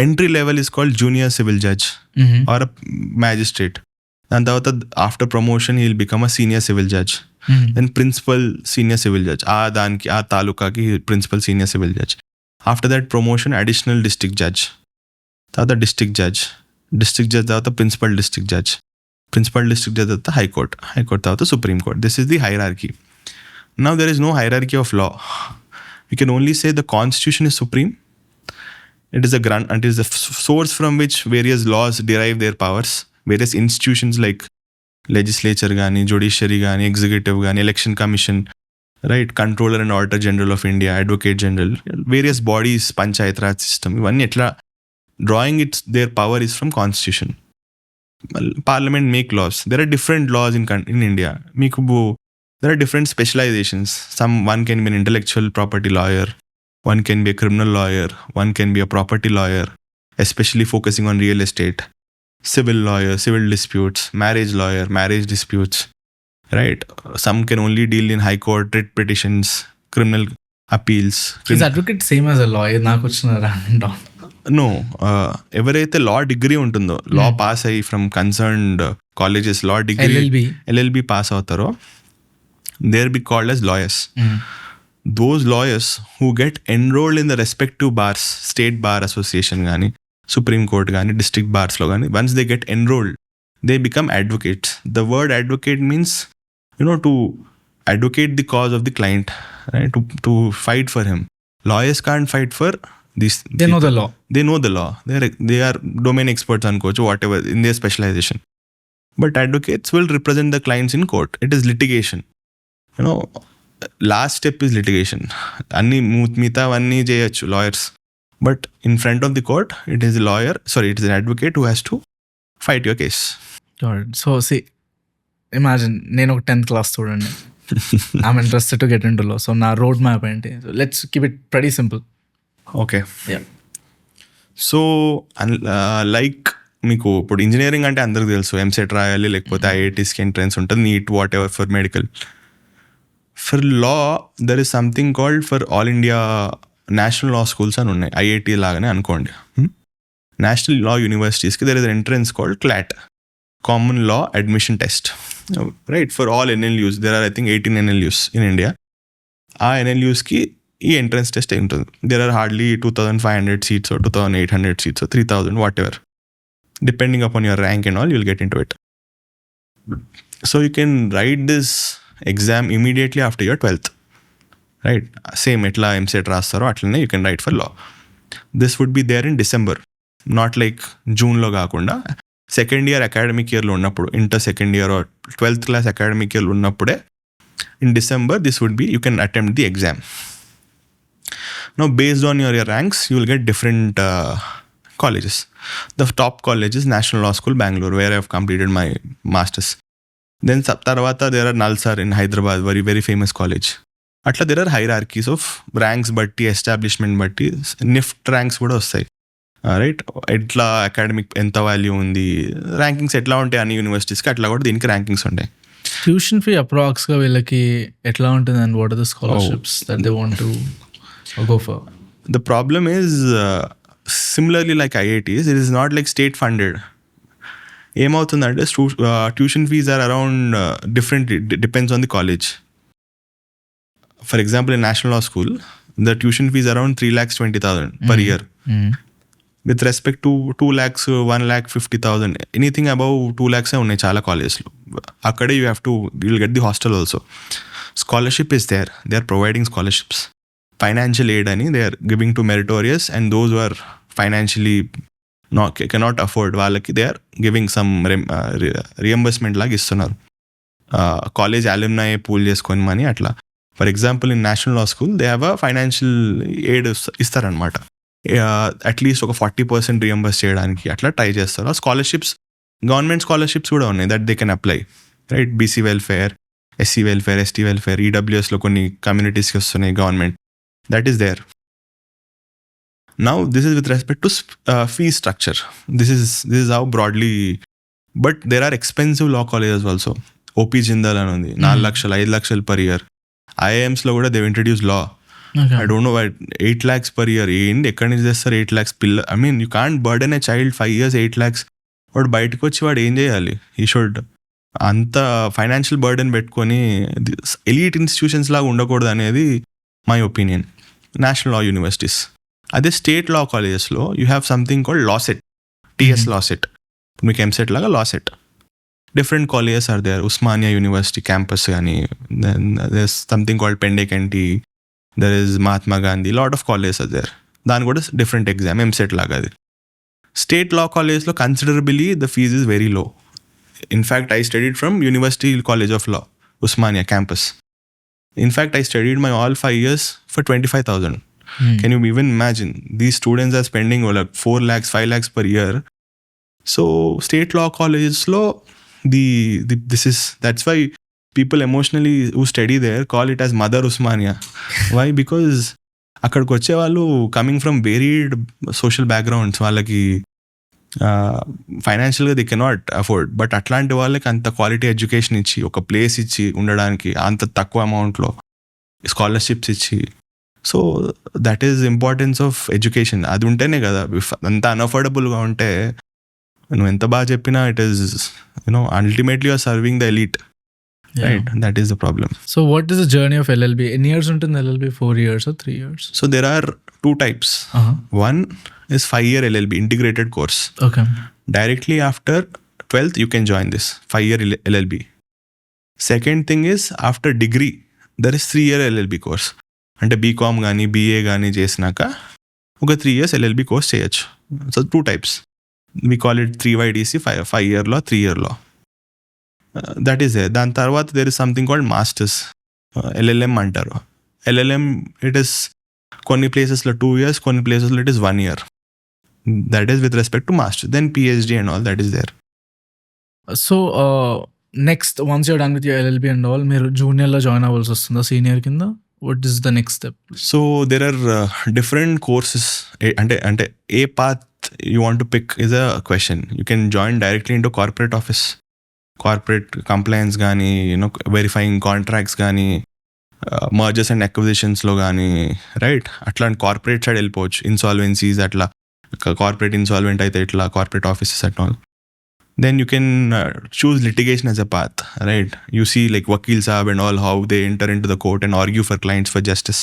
Entry level is called junior civil judge or magistrate. దాని తర్వాత after promotion he will become a senior civil judge, then principal senior civil judge, ఆ తాలూకాకి principal senior civil judge. After that promotion additional district judge, తర్వాత district judge తర్వాత principal district judge తర్వాత high court తర్వాత supreme court. This is the hierarchy. Now there is no hierarchy of law. We can only say the constitution is supreme It is it is the source from which various laws derive their powers. Various institutions like legislature gaani, judiciary gaani, executive gaani, election commission, right, controller and auditor general of India, advocate general, various bodies, panchayat raj system, ivanni etla drawing their power is from constitution. Parliament make laws. There are different laws in India. There are different specializations. One can be an intellectual property lawyer, one can be a criminal lawyer, one can be a property lawyer, especially focusing on real estate, civil lawyer, civil disputes, marriage lawyer, marriage disputes, right? Some can only deal in high court, writ petitions, criminal appeals.
Is advocate same as a lawyer? నాకు వచ్చిన random.
No, ఎవరైతే law degree ఉంటుందో, లా pass అయ్యి from concerned colleges law degree LLB pass అవుతారో, they'll be called as lawyers. Those lawyers who get enrolled in the respective bars, state bar association gaani, Supreme Court gaani, district bars lo gaani, once they get enrolled, they become advocates. The word advocate means, to advocate the cause of the client, right? To fight for him. Lawyers can't fight for these.
They know the law.
They know the law. They are domain experts on coach, whatever in their specialization. But advocates will represent the clients in court. It is litigation. Last step is litigation. Anni meeta avanni cheyochu lawyers, but in front of the court it is an advocate who has to fight your case.
So see, imagine నేను ఒక 10th class student. I'm interested to get into law. So నా road map ఏంటి? So let's keep it pretty simple.
Okay.
Yeah.
So like మీకు ఇప్పుడు engineering అంటే అందరికి తెలుసు, ఎంసెట్ రాయాలి, లేకపోతే IITస్కి ఎంట్రన్స్ ఉంటుంది, NEET whatever for medical. For law, there is something called for all India national law schools అని ఉన్నాయి, IIT లాగానే అనుకోండి. National law universities కి there is an entrance called CLAT, Common Law Admission Test, right? For all NLUs, there are I think 18 NLUs in India. ఆ NLUs కి ఈ entrance test ఉంటుంది. There are hardly 2,500 seats or 2,800 seats or 3,000, whatever. Depending upon your rank and all, you'll get into it. So you can write this exam immediately after your 12th, right? Same etla MCET రాస్తారో అట్లనే you can write for law. This would be there in December, not like June లో కాకుండా second year academic ఇయర్లో ఉన్నప్పుడు, inter second year are 12th class academic ఇయర్లో ఉన్నప్పుడే in December this would be, you can attempt the exam. Now based on your ranks you will get different colleges. The top college is National Law School Bangalore, where I have completed my masters. Then tarvata there are Nalsar in Hyderabad, very very famous college. Atla there are hierarchies of ranks batti, establishment batti, NIFT ranks kuda vastayi, right? Etla academic enta value undi, rankings etla untayi any universities ki atla kuda deeniki rankings untayi.
Tuition fee approx ga villaki etla untundi, and what are the scholarships that they want to go for?
The problem is similarly like IITs, it is not like state funded. ఏమవుతుందంటే tuition fees are around different, depends on the college. For example in national law school the tuition fees around 3,20,000 per year. With respect to 2 lakhs, 1,50,000, anything above 2 lakhs ఉన్నాయి చాలా కాలేజెస్లో. అక్కడే you will get the hostel also. Scholarship is there, they are providing scholarships. Financial aid అని they are giving to meritorious, and those are financially cannot afford, వాళ్ళకి they are giving some reimbursement లాగా ఇస్తున్నారు. College అల్యూమ్నై pool చేసుకొని money అట్లా. For example in national law school they have a financial aid ఇస్తారనమాట. At least ఒక 40% reimburse చేయడానికి అట్లా try చేస్తారు. స్కాలర్షిప్స్, గవర్నమెంట్ స్కాలర్షిప్స్ కూడా ఉన్నాయి that they can apply, right? BC welfare, SC welfare, ST welfare, EWSలో కొన్ని కమ్యూనిటీస్కి వస్తున్నాయి government, that is there. Now this is with respect to fee structure. This is how broadly, but there are expensive law colleges also. OP Jindal అని ఉంది, 4 లక్షలు 5 లక్షలు per year. IIMs లో కూడా they've introduced law. Okay. I don't know why 8 lakhs per year. ఏంటి ఎక్కడి నుంచి చేస్తారు 8 lakhs పిల్ల? I mean you can't burden a child 5 years 8 lakhs. వాడు బయటకు వచ్చి వాడు ఏం చేయాలి? He should అంత ఫైనాన్షియల్ బర్డెన్ పెట్టుకొని ఎలీట్ ఇన్స్టిట్యూషన్స్ లాగా ఉండకూడదు అనేది my opinion. National law universities. అదే స్టేట్ లా కాలేజెస్లో you have something called law set, TS law set. మీకు ఎంసెట్ లాగా law set. Different colleges are there. Osmania university campus కానీ, then there is something called Pendekanti, there is Mahatma Gandhi, lot of colleges are there. దాని కూడా different exam, EAMCET లాగా అది. State law కాలేజ్లో considerably the fees is very low. In fact I studied from university college of law, Usmania campus. In fact, I studied my all 5 years for 25,000. Can you even imagine? These students are spending like 4 lakhs, 5 lakhs per year. So state law colleges law, that's why people emotionally who study there call it as Mother Usmania. Why? Because అక్కడికి వచ్చే వాళ్ళు coming from varied social backgrounds, వాళ్ళకి ఫైనాన్షియల్గా they cannot afford, but అట్లాంటి వాళ్ళకి అంత quality education ఇచ్చి, ఒక ప్లేస్ ఇచ్చి ఉండడానికి అంత తక్కువ అమౌంట్లో స్కాలర్షిప్స్ ఇచ్చి, so that is importance of education. అది ఉంటేనే కదా, అంత అన్అఫోర్డబుల్గా ఉంటే నువ్వు ఎంత బాగా చెప్పినా it is ultimately you're serving the elite, right? That is the problem.
So what is the journey of LLB? ఎన్ని ఇయర్స్ ఉంటుంది LLB? 4 years or 3 years?
So there are 2 types. One is 5-year LLB, integrated course.
Okay.
Directly after 12th, you can join this 5-year LLB. Second thing is after degree, there is 3-year LLB course. అంటే BCom కానీ BA కానీ చేసినాక ఒక 3 years LLB course చేయొచ్చు. So 2 types. We call it 3YDC, 5-year law, 3-year law. That is there. దాని తర్వాత there is something called masters, LLM అంటారు. LLM, it is కొన్ని ప్లేసెస్లో 2 years, కొన్ని ప్లేసెస్లో it is 1 year. That is with respect to master. Then PhD and all that is there.
So next, once you're done with your LLB and all, మీరు జూనియర్లో join అవ్వాల్సి వస్తుందా senior కింద? What is the next step?
So there are different courses. అంటే ఏ path you want to pick is a question. You can join directly into corporate office, corporate compliance కానీ, verifying contracts కానీ, mergers and అక్విజిషన్స్లో కానీ, right? అట్లాంటి corporate side వెళ్ళిపోవచ్చు. ఇన్సాల్వెన్సీస్, అట్లా corporate insolvent అయితే ఇట్లా corporate offices at all. Then you can choose litigation as a path, right? You see like Vakil Saab and all, how they enter into the court and argue for clients for justice.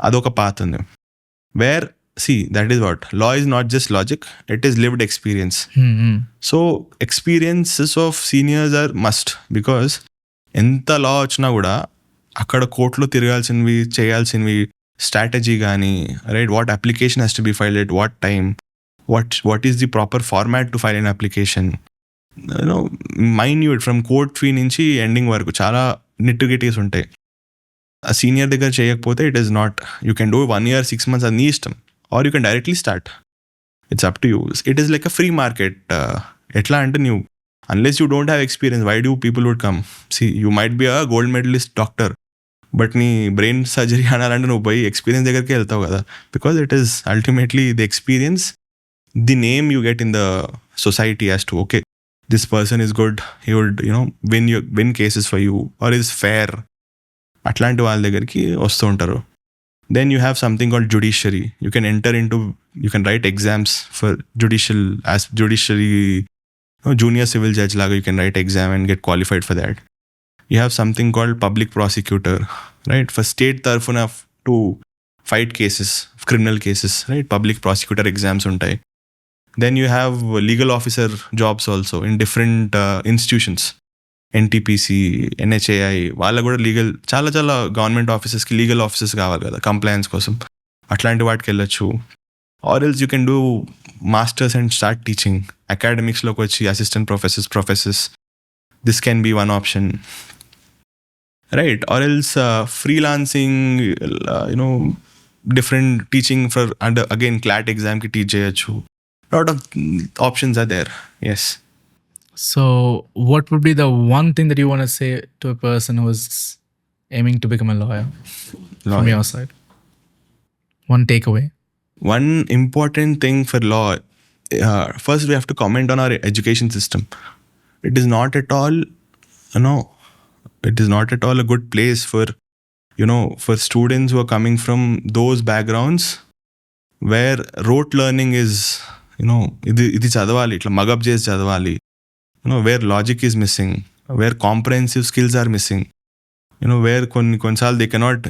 Adoka path on them. Where, see, that is what law is not just logic, it is lived experience. So experiences of seniors are must, because ఎంత లా వచ్చినా కూడా అక్కడ కోర్టులో తిరగాల్సినవి, చేయాల్సినవి, strategy కానీ, right? What application has to be filed at what time, what is the proper format to file an application, minute from court fee నుంచి ending వరకు చాలా నిట్టుగిటీస్ ఉంటాయి. ఆ సీనియర్ దగ్గర చేయకపోతే it is not, you can do 1 year 6 months, అది నీ ఇష్టం, or you can directly start. It's up to you. It is like a free market. ఎట్లా అంటే నువ్వు unless you don't have experience, why do people would come? See, you might be a gold medalist doctor, but నీ brain surgery అనాలంటే నువ్వు పోయి experience దగ్గరికి వెళ్తావు కదా, because it is ultimately the experience, the name you get in the society as to, okay, this person is good, he would win cases for you, or is fair. అట్లాంటి వాళ్ళ దగ్గరికి వస్తూ ఉంటారు. Then you have something called judiciary. You can write exams for judiciary, junior civil judge laga, you can write exam and get qualified for that. You have something called public prosecutor, right? For state tarafuna to fight cases, criminal cases, right? Public prosecutor exams ఉంటాయి. Then you have legal officer jobs also in different institutions. NTPC, NHAI, వాళ్ళ కూడా legal, చాలా government ఆఫీసెస్కి legal offices కావాలి కదా complains కోసం. అట్లాంటి వాటికి వెళ్ళొచ్చు. Or else you can do masters and start teaching. అకాడమిక్స్లోకి వచ్చి assistant professors, this can be one option, right? Or else freelancing, different teaching for, and again CLAT ఎగ్జామ్కి టీచ్ చేయొచ్చు. Lot of options are there. Yes.
So what would be the one thing that you want to say to a person who is aiming to become a lawyer from your side? One takeaway.
One important thing for law, first we have to comment on our education system. It is not at all, it is not at all a good place for, for students who are coming from those backgrounds where rote learning is, ఇది చదవాలి, ఇట్లా mug up చేసి చదవాలి, where logic is missing, where comprehensive skills are missing, where కొన్నిసార్లు they cannot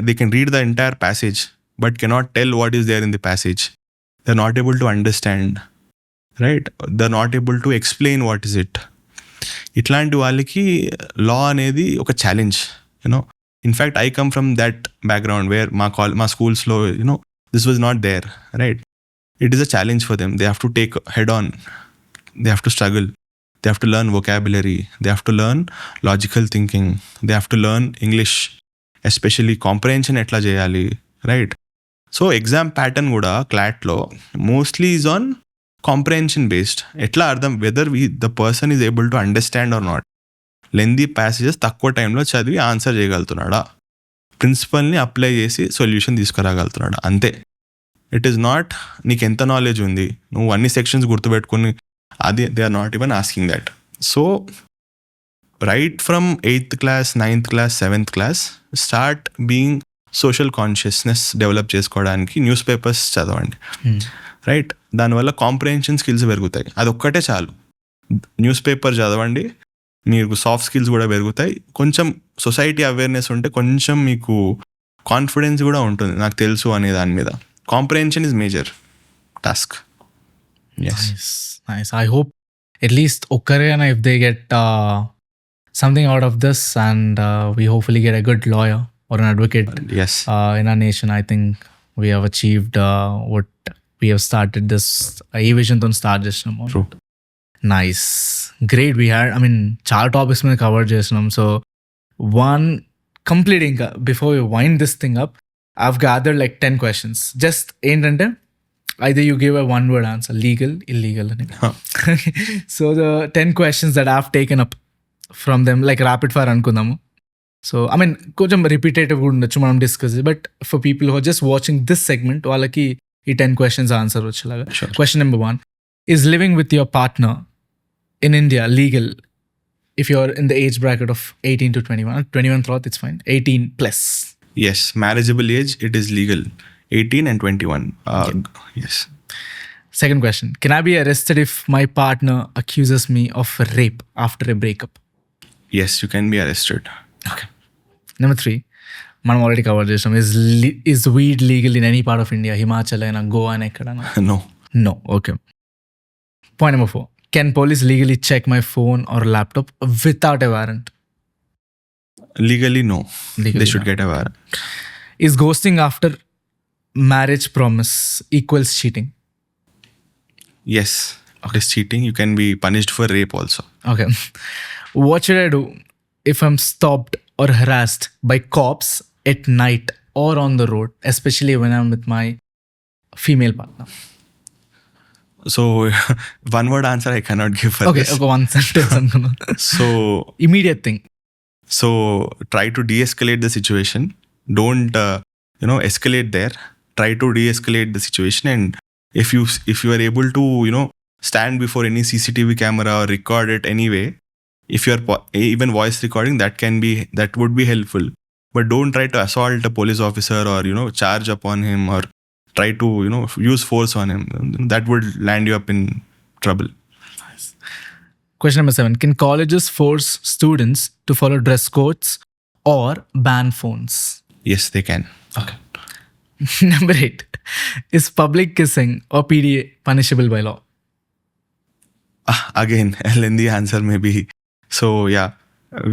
they can read the entire passage but cannot tell what is there in the passage. They are not able to understand, right? They are not able to explain what is it. ఇట్లాంటి వాళ్ళకి law అనేది ఒక challenge. In fact I come from that background where మా స్కూల్స్లో this was not there, right? It is a challenge for them. They have to take head on. They have to struggle. They have to learn vocabulary. They have to learn logical thinking. They have to learn English, especially comprehension etla cheyali, right? So exam pattern kuda CLAT-lo mostly is on comprehension based. Etla ardham whether the person is able to understand or not. Lengthy passages తక్కువ టైంలో చదివి answer చేయగలుగుతున్నాడా, ప్రిన్సిపల్ని apply చేసి solution తీసుకురాగలుగుతున్నాడా, అంతే. It is not నీకు ఎంత knowledge ఉంది, నువ్వు అన్ని సెక్షన్స్ గుర్తుపెట్టుకుని, అది they are not even asking that. So right from 8th class, 9th class, 7th class start being social consciousness develop చేసుకోవడానికి న్యూస్ పేపర్స్ చదవండి, రైట్? దానివల్ల కాంప్రహెన్షన్ స్కిల్స్ పెరుగుతాయి. అది ఒక్కటే చాలు. న్యూస్ పేపర్ చదవండి, మీకు సాఫ్ట్ స్కిల్స్ కూడా పెరుగుతాయి. కొంచెం సొసైటీ అవేర్నెస్ ఉంటే కొంచెం మీకు కాన్ఫిడెన్స్ కూడా ఉంటుంది, నాకు తెలుసు అనే దాని మీద. Comprehension is major task.
Nice. I hope at least Okkarena, if they get something out of this, and we hopefully get a good lawyer or an advocate
Yes.
In our nation, I think we have achieved what we have started this e-vision to start చేసినాము.
True.
Nice. Great. We had, I mean, చాలా topics మీద cover చేసినాం. So one completing, before we wind this thing up, I've gathered like 10 questions. Just ఏంటంటే either you give a one word answer, legal, illegal. So the 10 questions that I've taken up from them, like rapid fire అనుకుందాము. So I mean కొంచెం repetitive కూడా ఉండొచ్చు, మనం discuss. But for people who are just watching this segment, వాళ్ళకి ఈ 10 questions answer వచ్చేలాగా. Question number 1, is living with your partner in India legal if you're in the age bracket of 18 to 21? 21 thought it's fine. 18 plus.
Yes, marriageable age, it is legal. 18 and 21. Yes.
Second question, can I be arrested if my partner accuses me of rape after a breakup?
Yes, you can be arrested.
Okay. Number 3, మనం already cover చేసాం. Is weed legal in any part of India? Himachal అయినా, గోవా అయినా, ఎక్కడైనా? No. Okay. Point number 4, can police legally check my phone or laptop without a warrant?
Legally, no.
Legally,
they should
no.
get a warrant.
Is ghosting after marriage promise equals cheating?
Yes. It is cheating. You can be punished for rape also.
Okay. What should I do if I'm stopped or harassed by cops at night or on the road, especially when I'm with my female partner?
So one word answer I cannot give for
Okay,
this.
one sentence.
So
Immediate thing.
So try to de-escalate the situation. Don't escalate there. Try to de-escalate the situation, and if you are able to stand before any CCTV camera or record it anyway, if you are even voice recording, that would be helpful. But don't try to assault a police officer or charge upon him or try to use force on him. That would land you up in trouble.
Question number 7, can colleges force students to follow dress codes or ban phones?
Yes, they can.
Okay. Number 8, is public kissing or PDA punishable by law?
Again, a lengthy answer maybe. So yeah,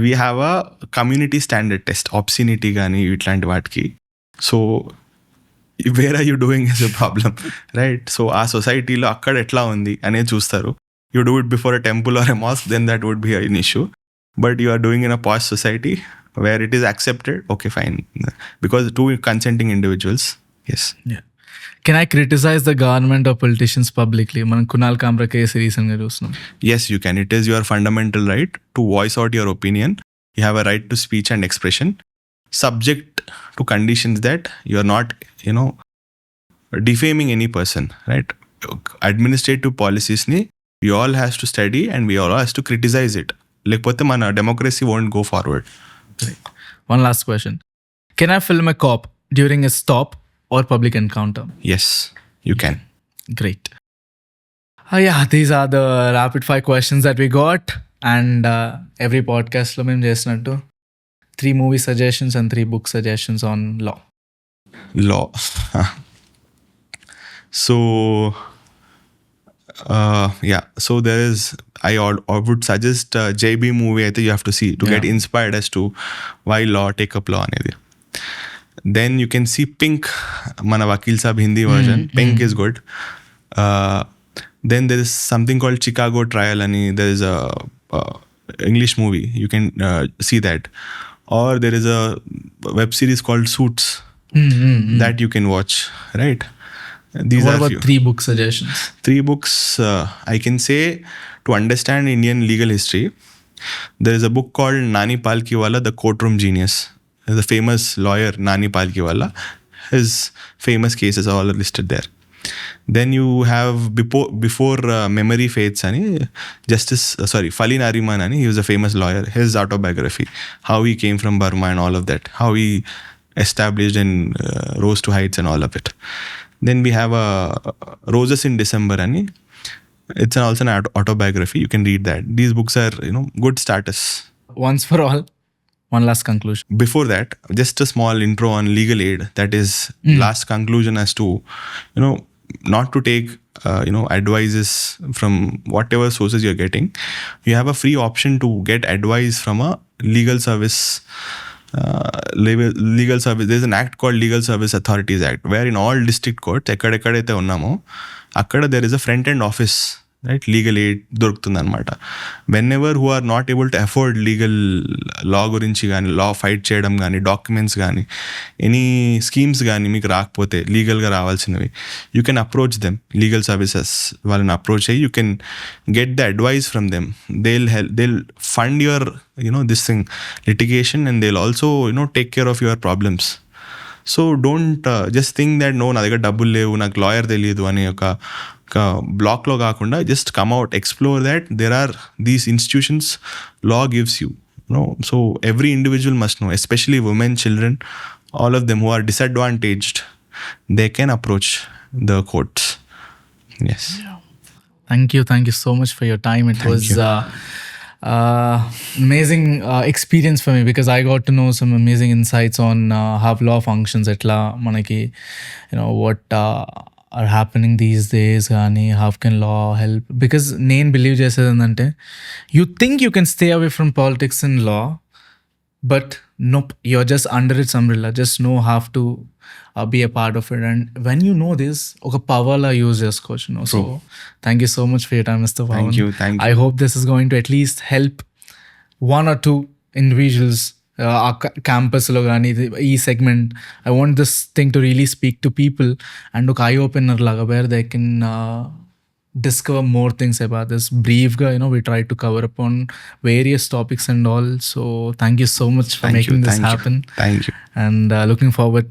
we have a community standard test, obscenity gaani itlanti vaatiki. So where are you doing is a problem, right? So our society lo akkada etla undi ane chustaru. You do it before a temple or a mosque, then that would be an issue. But you are doing in a POSH society where it is accepted, okay, fine. Because two consenting individuals, yes.
Yeah. Can I criticize the government or politicians publicly? మనం Kunal Kamra case రీసెంట్గా చూస్తున్నాం.
Yes, you can. It is your fundamental right to voice out your opinion. You have a right to speech and expression, subject to conditions that you are not, defaming any person, right? Administrative policies ni we all has to study and we all has to criticize it. లేకపోతే మన democracy won't go forward.
One last question. Can I film a cop during a stop or public encounter?
Yes, you can.
Great. Yeah, these are the rapid fire questions that we got. And every podcast lo మేము చేసినట్టు 3 movie suggestions and 3 book suggestions on law.
So so there is, I would suggest JB movie. I think you have to see to get inspired as to why law, take up law anedi. Then you can see Pink, Mana Vakil Sahab Hindi version. Pink is good. Then there is something called Chicago Trial, and there is a English movie. You can see that. Or there is a web series called Suits that you can watch, right? These
What
are
about
few.
3 book suggestions?
3 books I can say to understand Indian legal history. There is a book called Nani Palkiwala, The Courtroom Genius. The famous lawyer Nani Palkiwala. His famous cases are all listed there. Then you have before Memory Fades, Fali Nariman, Ani, he was a famous lawyer. His autobiography, how he came from Burma and all of that, how he established and rose to heights and all of it. Then we have Roses in December, Ani. It's also an autobiography. You can read that. These books are, good status.
Once for all, one last conclusion.
Before that, just a small intro on legal aid. That is last conclusion as to, not to take, advices from whatever sources you're getting. You have a free option to get advice from a legal service. Legal service. There's an act called Legal Service Authorities Act, where in all district courts, ekkadekadaithe unnamo, akkada there is a front end office, right? Legal aid doruktundi anamata. Whenever who are not able to afford legal law gurinchi gaani, law fight cheyadam gaani, documents gaani, any schemes gaani meeku raakapothe legal ga ravalsinavi, you can approach them. Legal services వాళ్ళని approach అయ్యి you can get the advice from them. They'll help, they'll fund your this thing litigation, and they'll also take care of your problems. So don't just think that no, నా దగ్గర డబ్బులు లేవు, నాకు lawyer తెలియదు అనే ఒక బ్లాక్లో కాకుండా just come out, explore that there are these institutions law gives you. So every individual must know, especially women, children, all of them who are disadvantaged, they can approach the courts. Yes.
Thank you so much for your time. It was amazing experience for me, because I got to know some amazing insights on how law functions, etla manaki what are happening these days, gaani how can law help. Because నేను believe చేసేది ఏంటంటే, you think you can stay away from politics and law, but nope, you're just under its umbrella. Just know how to be a part of it, and when you know this, oka power la use chesukochu. So thank you so much for your time, Mr. Pavan.
Thank you.
I hope this is going to at least help 1 or 2 individuals campus lo gaani ee segment. I want this thing to really speak to people and oka eye opener laga, where they can discover more things about this. Brief ga, we try to cover up on various topics and all. So thank you so much for making this happen.
Thank you.
And looking forward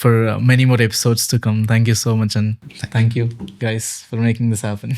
for many more episodes to come. Thank you so much, and thank you guys for making this happen.